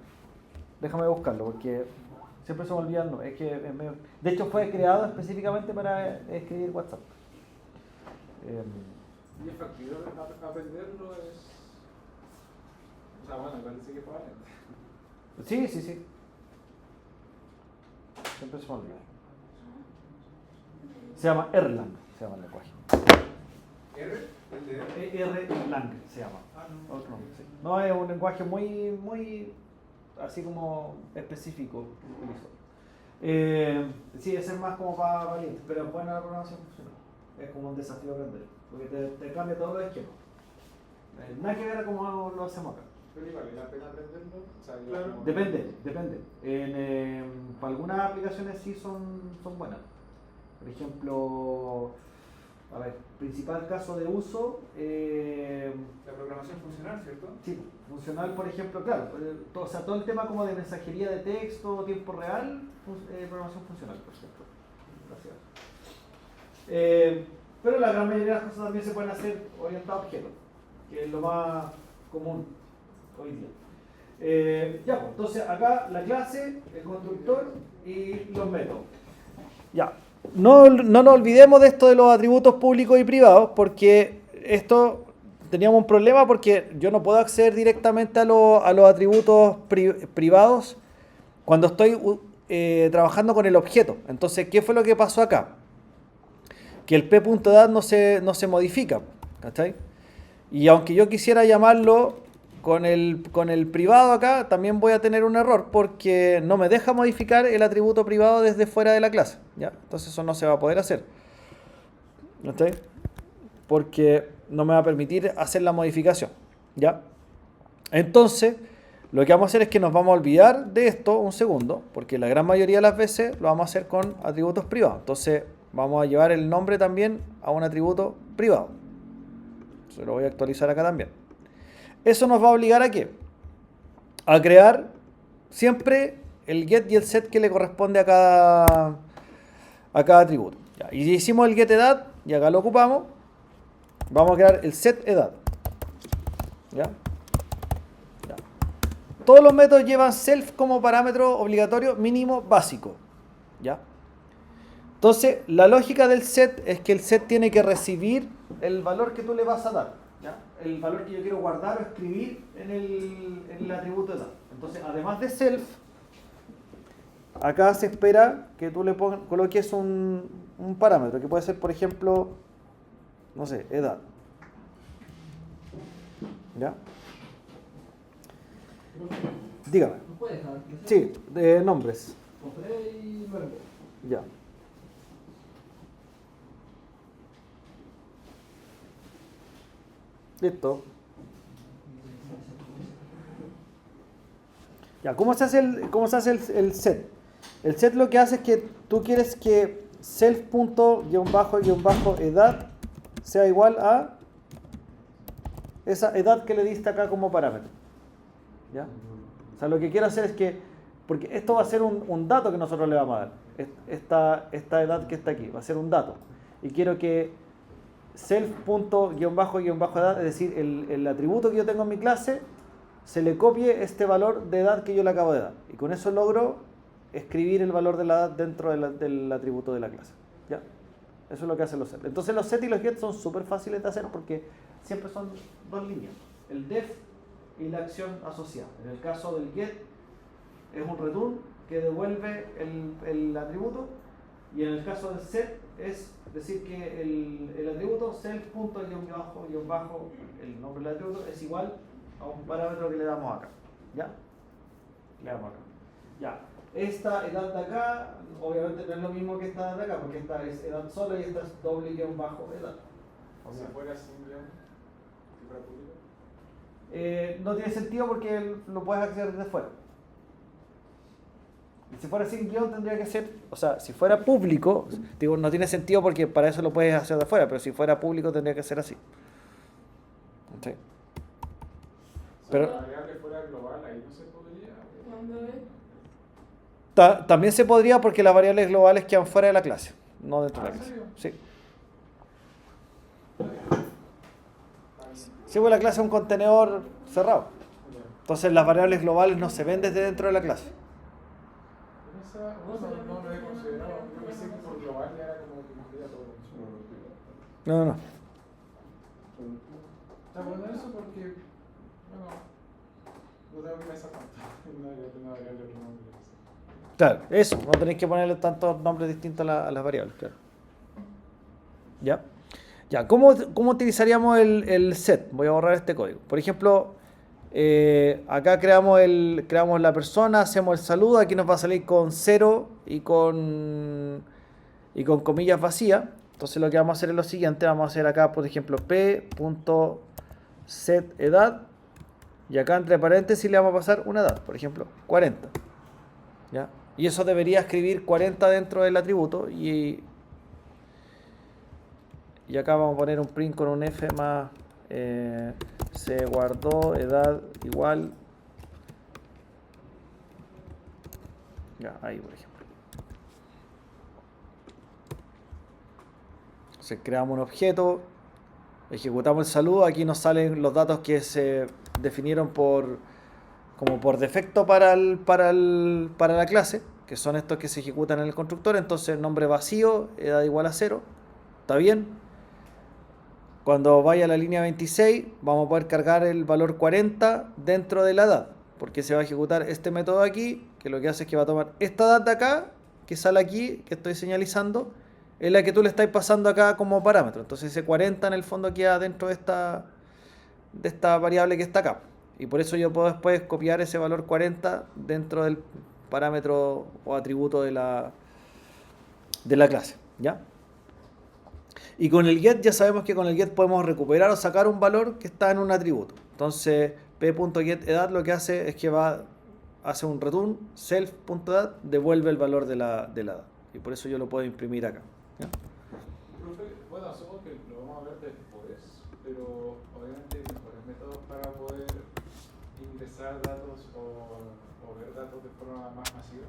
Déjame buscarlo porque siempre se me olvida el nombre. Es que de hecho fue creado específicamente para escribir WhatsApp. ¿Y es factible aprenderlo? O sea, bueno, parece que fue valiente. Sí. Siempre se me olvida. Se llama Erlang, se llama el lenguaje. Erlang se llama. Otro nombre, sí. No, es un lenguaje muy así como específico que utilizo. Sí, ese es más como para valientes, pero es buena la programación funcional. Es como un desafío aprender, porque te cambia todos los esquemas. Nada que ver a cómo lo hacemos acá. ¿Pero vale la pena aprenderlo? O sea, Claro. como- Depende. Para algunas aplicaciones sí son buenas. Por ejemplo, a ver, principal caso de uso, La programación funcional, ¿cierto? sí, funcional, por ejemplo, claro, todo el tema como de mensajería de texto, tiempo real, programación funcional, por ejemplo. Gracias. Pero la gran mayoría de las cosas también se pueden hacer orientadas a objetos, que es lo más común hoy día. Ya, pues, entonces acá la clase, el constructor y los métodos. Ya. No nos olvidemos de esto de los atributos públicos y privados, porque esto teníamos un problema porque yo no puedo acceder directamente a los atributos privados cuando estoy trabajando con el objeto. Entonces, ¿qué fue lo que pasó acá? Que el p.dat no se modifica, ¿cachai? Y aunque yo quisiera llamarlo con el privado acá, también voy a tener un error porque no me deja modificar el atributo privado desde fuera de la clase, ¿ya? Entonces eso no se va a poder hacer, ¿cachai? Porque no me va a permitir hacer la modificación, ¿ya? Entonces, lo que vamos a hacer es que nos vamos a olvidar de esto un segundo, porque la gran mayoría de las veces lo vamos a hacer con atributos privados. Entonces, vamos a llevar el nombre también a un atributo privado. Se lo voy a actualizar acá también. Eso nos va a obligar ¿a qué? A crear siempre el get y el set que le corresponde a cada atributo. Ya, y si hicimos el getEdad, y acá lo ocupamos, vamos a crear el setEdad. ¿Ya? Ya. Todos los métodos llevan self como parámetro obligatorio mínimo básico. ¿Ya? Entonces, la lógica del set es que el set tiene que recibir el valor que tú le vas a dar. ¿Ya? El valor que yo quiero guardar o escribir en el atributo edad. Entonces, además de self, acá se espera que tú le coloques un parámetro, que puede ser, por ejemplo, no sé, edad. ¿Ya? Dígame. ¿No puedes dejar? Sí, de nombres. Compré y luego. Ya. Listo. Ya, ¿cómo se hace el set? El set lo que hace es que tú quieres que self._edad sea igual a esa edad que le diste acá como parámetro. ¿Ya? O sea, lo que quiero hacer es que porque esto va a ser un dato que nosotros le vamos a dar. Esta edad que está aquí va a ser un dato. Y quiero que self._edad, es decir, el atributo que yo tengo en mi clase, se le copie este valor de edad que yo le acabo de dar. Y con eso logro escribir el valor de la edad dentro del atributo de la clase. ¿Ya? Eso es lo que hacen los set. Entonces los set y los get son súper fáciles de hacer porque siempre son dos líneas. El def y la acción asociada. En el caso del get es un return que devuelve el atributo, y en el caso del set es decir que el atributo self._, el nombre del atributo es igual a un parámetro que le damos acá. ¿Ya? Le damos acá. Ya. Esta edad de acá obviamente no es lo mismo que esta de acá, porque esta es edad sola y esta es doble guión bajo edad. Si fuera sin guión, si fuera público. No tiene sentido porque lo puedes acceder desde fuera. Y si fuera sin guión tendría que ser, o sea, si fuera público, digo, no tiene sentido porque para eso lo puedes hacer de afuera, pero si fuera público tendría que ser así. ¿Sí? Pero Si la variable fuera global, ahí no se podría. Cuando es también se podría porque las variables globales quedan fuera de la clase, no dentro de la ¿En clase. serio? Sí. Sí, pues la clase es un contenedor cerrado. Entonces las variables globales no se ven desde dentro de la clase. No lo he considerado. Yo pensé que por global ya era como que cogía todo. No, no. Está bueno eso porque, bueno, no tengo que pensar tanto. Una variable otro nombre. Claro, eso, no tenéis que ponerle tantos nombres distintos a las variables, claro. ¿Ya? Ya, ¿cómo utilizaríamos el set? Voy a borrar este código. Por ejemplo, acá creamos la persona, hacemos el saludo, aquí nos va a salir con 0 y con comillas vacías. Entonces lo que vamos a hacer es lo siguiente, vamos a hacer acá, por ejemplo, p.setEdad, y acá entre paréntesis le vamos a pasar una edad, por ejemplo, 40. ¿Ya? Y eso debería escribir 40 dentro del atributo, y acá vamos a poner un print con un f más se guardó edad igual, ya, ahí por ejemplo. Entonces creamos un objeto, ejecutamos el saludo, aquí nos salen los datos que se definieron como por defecto para la clase, que son estos que se ejecutan en el constructor. Entonces nombre vacío, edad igual a 0, está bien. Cuando vaya a la línea 26 vamos a poder cargar el valor 40 dentro de la edad, porque se va a ejecutar este método aquí, que lo que hace es que va a tomar esta edad de acá, que sale aquí, que estoy señalizando, es la que tú le estás pasando acá como parámetro. Entonces ese 40 en el fondo queda dentro de esta variable que está acá. Y por eso yo puedo después copiar ese valor 40 dentro del parámetro o atributo de la clase. ¿Ya? Y con el get ya sabemos que con el get podemos recuperar o sacar un valor que está en un atributo. Entonces p.getEdad lo que hace es que hace un return self.edad, devuelve el valor de la edad. Y por eso yo lo puedo imprimir acá. ¿Ya? Profe, bueno, asumo que lo vamos a ver después, pero obviamente hay mejores métodos para poder ingresar datos o ver datos de forma más masiva.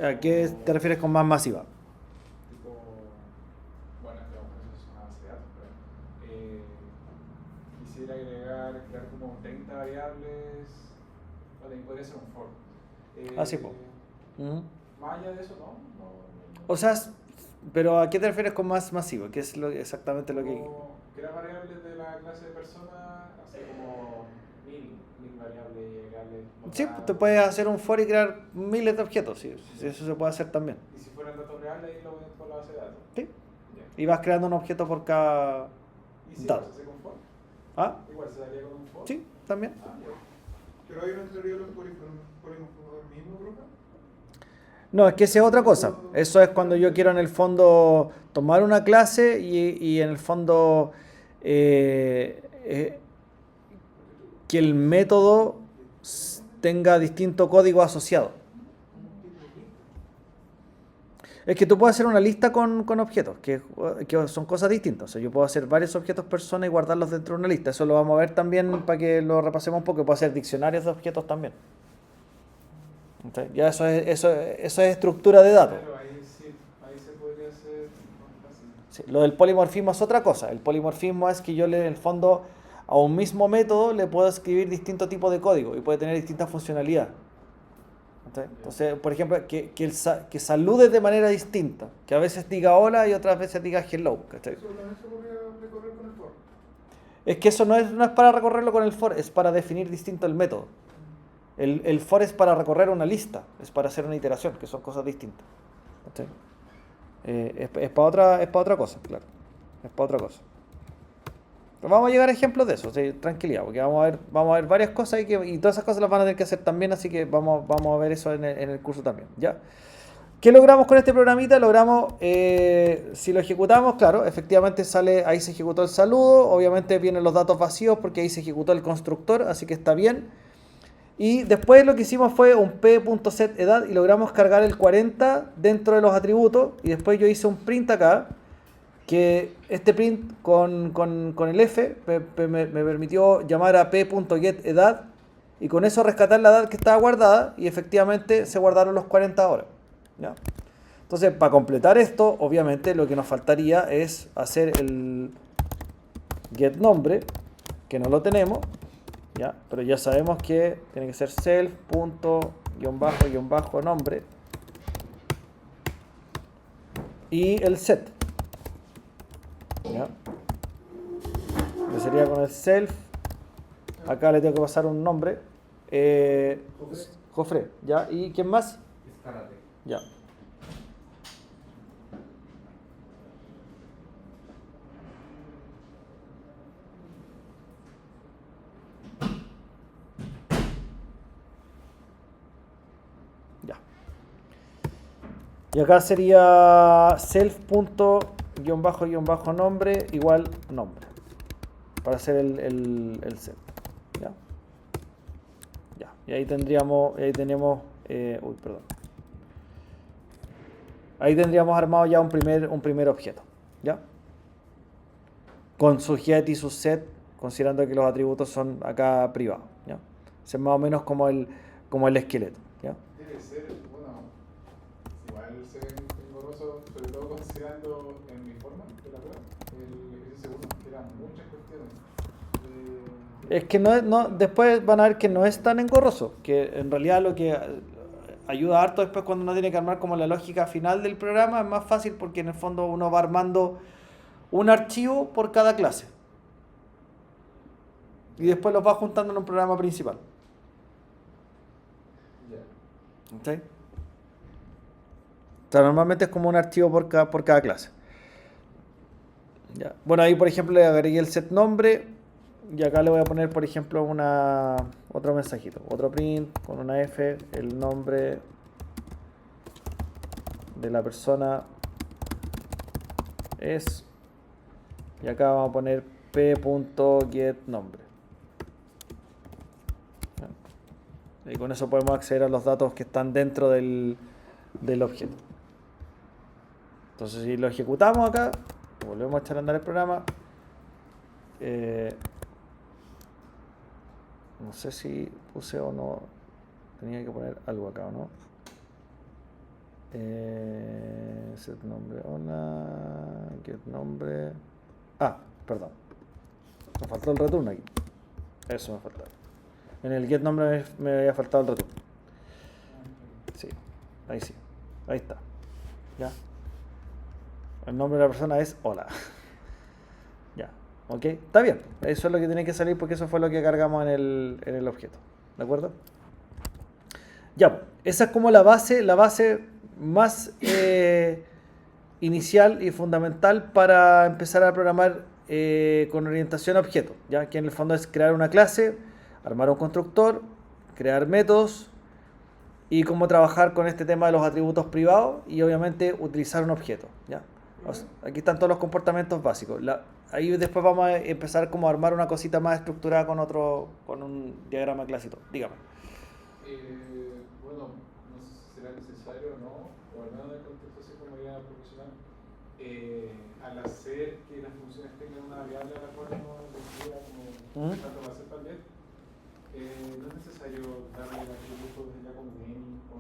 ¿A qué te refieres con más masiva? Tipo, bueno, en este caso es una base de datos, pero quisiera crear como 30 variables, bueno, y podría ser un for. Así, pues. Más allá de eso, no. O sea, pero ¿a qué te refieres con más masivo? ¿Qué es exactamente lo que...? Crear variables de la clase de persona, así como mil variables y agregarle... Sí, te puedes hacer un for y crear miles de objetos, sí, eso se puede hacer también. Y si fueran datos reales, ahí lo voy a con la base de datos. Sí, Ya. y vas creando un objeto por cada ¿Y si dato. se hace con for? ¿Ah? Igual se daría con un for. Sí, también. Ah, ya. Pero ahí no entraría los polimorfismos, profe. No, es que esa es otra cosa. Eso es cuando yo quiero en el fondo tomar una clase y en el fondo que el método tenga distinto código asociado. Es que tú puedes hacer una lista con objetos, que son cosas distintas. O sea, yo puedo hacer varios objetos persona y guardarlos dentro de una lista. Eso lo vamos a ver también para que lo repasemos un poco. Puedo hacer diccionarios de objetos también. ¿Cachai? Ya eso es estructura de datos. Claro, ahí sí, ahí se podría hacer más fácil. Sí, lo del polimorfismo es otra cosa. El polimorfismo es que yo en el fondo a un mismo método le puedo escribir distintos tipos de código y puede tener distintas funcionalidades. ¿Cachai? Entonces, por ejemplo, que salude de manera distinta, que a veces diga hola y otras veces diga hello. ¿Cachai? Eso también se podría recorrer con el for. Es que eso no es para recorrerlo con el for, es para definir distinto el método. El for es para recorrer una lista, es para hacer una iteración, que son cosas distintas. ¿Cachai? Es para otra cosa, claro. Es para otra cosa. Pero vamos a llegar a ejemplos de eso, ¿sí? Tranquilidad, porque vamos a ver varias cosas y todas esas cosas las van a tener que hacer también, así que vamos a ver eso en el curso también, ¿ya? ¿Qué logramos con este programita? Logramos, si lo ejecutamos, claro, efectivamente sale, ahí se ejecutó el saludo, obviamente vienen los datos vacíos porque ahí se ejecutó el constructor, así que está bien. Y después lo que hicimos fue un p.setEdad y logramos cargar el 40 dentro de los atributos y después yo hice un print acá, que este print con el f me permitió llamar a p.getEdad y con eso rescatar la edad que estaba guardada y efectivamente se guardaron los 40 horas. ¿Ya? Entonces, para completar esto, obviamente lo que nos faltaría es hacer el getNombre, que no lo tenemos, ¿ya? Pero ya sabemos que tiene que ser self._nombre y el set, ¿ya? Que sería con el self. Acá le tengo que pasar un nombre, Jofre, ¿ya? ¿Y quién más? Ya. Ya. Y acá sería self._nombre igual nombre. Para hacer el set. ¿Ya? Ya. Y ahí tenemos, perdón. Ahí tendríamos armado ya un primer objeto, ¿ya? Con su get y su set, considerando que los atributos son acá privados, ¿ya? Ese es más o menos como el esqueleto, ¿ya? Debe ser, bueno, igual se ve engorroso, sobre todo considerando en mi forma de la prueba, el ejercicio 1, que eran muchas cuestiones. Es que después van a ver que no es tan engorroso, que en realidad lo que ayuda harto después cuando uno tiene que armar como la lógica final del programa, es más fácil porque en el fondo uno va armando un archivo por cada clase. Y después los va juntando en un programa principal. ¿Sí? O sea, normalmente es como un archivo por cada clase. Ya. Bueno, ahí por ejemplo le agregué el set nombre y acá le voy a poner por ejemplo otro mensajito, otro print con una F, el nombre de la persona es, y acá vamos a poner p.getNombre. Y con eso podemos acceder a los datos que están dentro del objeto. Entonces si lo ejecutamos acá, volvemos a echar a andar el programa. No sé si puse o no. Tenía que poner algo acá, ¿o no? Set nombre, hola. Get nombre. Ah, perdón. Me faltó el return aquí. Eso me faltaba. En el get nombre me había faltado el return. Sí, ahí sí. Ahí está. Ya. El nombre de la persona es hola. Ya. ¿Ok? Está bien. Eso es lo que tiene que salir porque eso fue lo que cargamos en el objeto. ¿De acuerdo? Ya, pues, esa es como la base más inicial y fundamental para empezar a programar con orientación a objeto, ya que en el fondo es crear una clase, armar un constructor, crear métodos y cómo trabajar con este tema de los atributos privados y obviamente utilizar un objeto, ¿ya? O sea, aquí están todos los comportamientos básicos. Ahí después vamos a empezar como a armar una cosita más estructurada con un diagrama clásico. Dígame. Bueno, no sé si será necesario o no, o al menos en el contexto así como ya profesional, al hacer que las funciones tengan una variable a la cual no decida como tanto va a ser tal vez, no es necesario darle el atributo ya como name o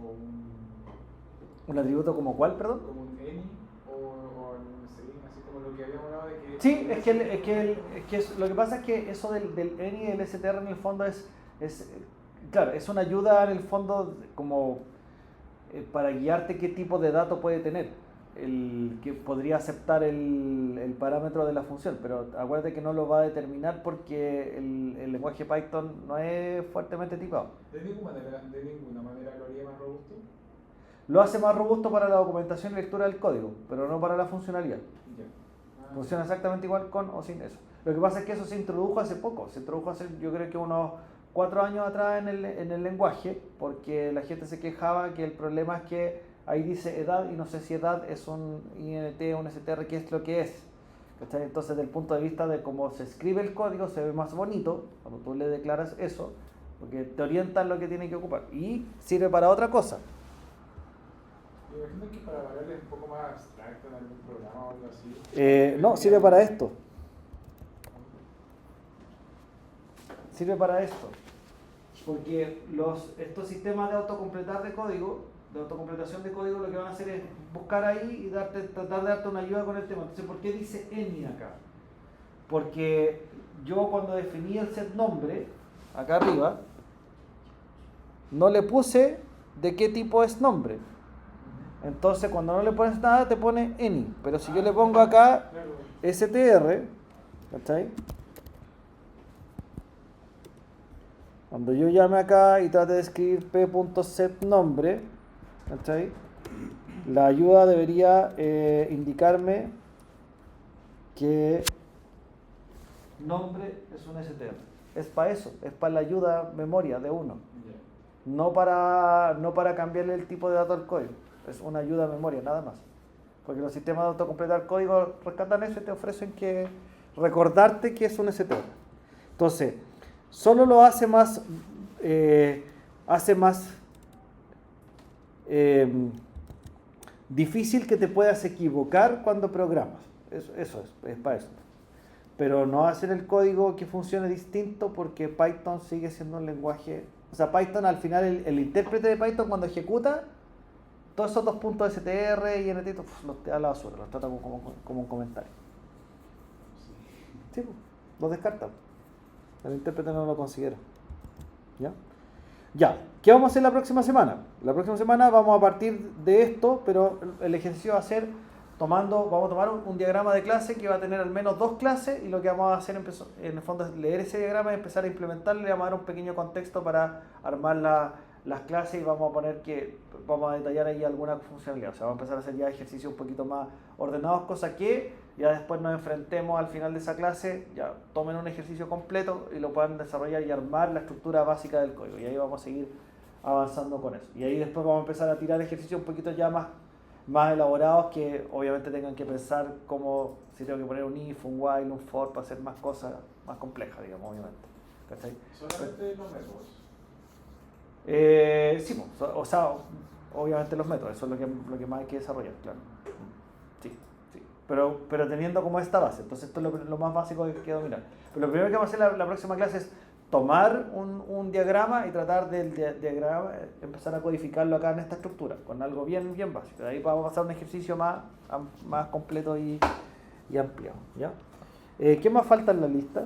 ¿Un atributo como cuál, perdón? Como un any o un string, así como lo que habíamos hablado de que... Sí, lo que pasa es que eso del any y del str en el fondo claro, es una ayuda en el fondo como para guiarte qué tipo de dato puede tener, que podría aceptar el parámetro de la función, pero acuérdate que no lo va a determinar porque el lenguaje Python no es fuertemente tipado. De ninguna manera lo haría más robusto. Lo hace más robusto para la documentación y lectura del código, pero no para la funcionalidad. Ya. Funciona exactamente igual con o sin eso. Lo que pasa es que eso se introdujo hace poco, yo creo que unos 4 años atrás en el lenguaje, porque la gente se quejaba que el problema es que ahí dice edad y no sé si edad es un INT o un STR, qué es lo que es. ¿Cachai? Entonces, desde el punto de vista de cómo se escribe el código, se ve más bonito cuando tú le declaras eso, porque te orienta en lo que tiene que ocupar y sirve para otra cosa. Me imagino que para variables un poco más abstractas en algún programa o algo así. No, sirve para esto. Sirve para esto. Porque estos sistemas de autocompletar de código, de autocompletación de código, lo que van a hacer es buscar ahí y tratar de darte una ayuda con el tema. Entonces, ¿por qué dice any acá? Porque yo cuando definí el set nombre, acá arriba, no le puse de qué tipo es nombre. Entonces, cuando no le pones nada, te pone any. Pero si yo le pongo acá str, ¿cachai? Cuando yo llame acá y trate de escribir p.setNombre, ¿cachai? La ayuda debería indicarme que nombre es un str. Es para eso, es para la ayuda memoria de uno. No para cambiarle el tipo de dato al código. Es una ayuda a memoria, nada más. Porque los sistemas de autocompletar código rescatan eso y te ofrecen que recordarte que es un str. Entonces, solo lo hace más difícil que te puedas equivocar cuando programas. Eso es para eso. Pero no hacer el código que funcione distinto porque Python sigue siendo un lenguaje... O sea, Python al final, el intérprete de Python cuando ejecuta, todos esos 2 puntos str y nt los te da a la basura, los trata como un comentario. Sí, los descarta. El intérprete no lo considera. ¿Ya? Ya, ¿qué vamos a hacer la próxima semana? La próxima semana vamos a partir de esto, pero el ejercicio va a ser vamos a tomar un diagrama de clase que va a tener al menos 2 clases y lo que vamos a hacer en el fondo es leer ese diagrama y empezar a implementarlo. Le vamos a dar un pequeño contexto para armar las clases y vamos a detallar ahí alguna funcionalidad. O sea, vamos a empezar a hacer ya ejercicios un poquito más ordenados, cosa que ya después nos enfrentemos al final de esa clase, ya tomen un ejercicio completo y lo puedan desarrollar y armar la estructura básica del código. Y ahí vamos a seguir avanzando con eso. Y ahí después vamos a empezar a tirar ejercicios un poquito ya más elaborados que obviamente tengan que pensar como si tengo que poner un if, un while, un for para hacer más cosas más complejas, digamos, obviamente. ¿Cachai? ¿Solamente los métodos? Sí, o sea, obviamente los métodos, eso es lo que más hay que desarrollar, claro. Sí. Pero teniendo como esta base, entonces esto es lo más básico que hay que dominar. Pero lo primero que vamos a hacer la próxima clase es tomar un diagrama y tratar del diagrama empezar a codificarlo acá en esta estructura, con algo bien básico. De ahí vamos a pasar a un ejercicio más completo y ampliado. ¿Ya? ¿Qué más falta en la lista?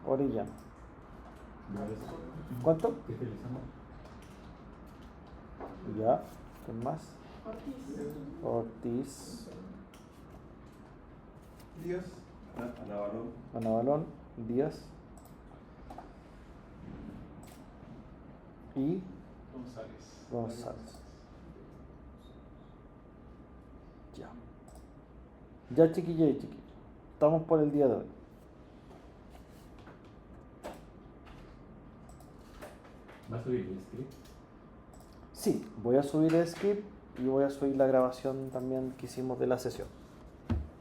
Orellana. ¿Cuánto? Ya, ¿qué más? Ortiz. Díaz. Ana Balón, Díaz. Y González. Ya chiquillos y chiquillos. Estamos por el día de hoy. ¿Va a subir el script? Sí, voy a subir el script y voy a subir la grabación también que hicimos de la sesión.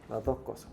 Las dos cosas.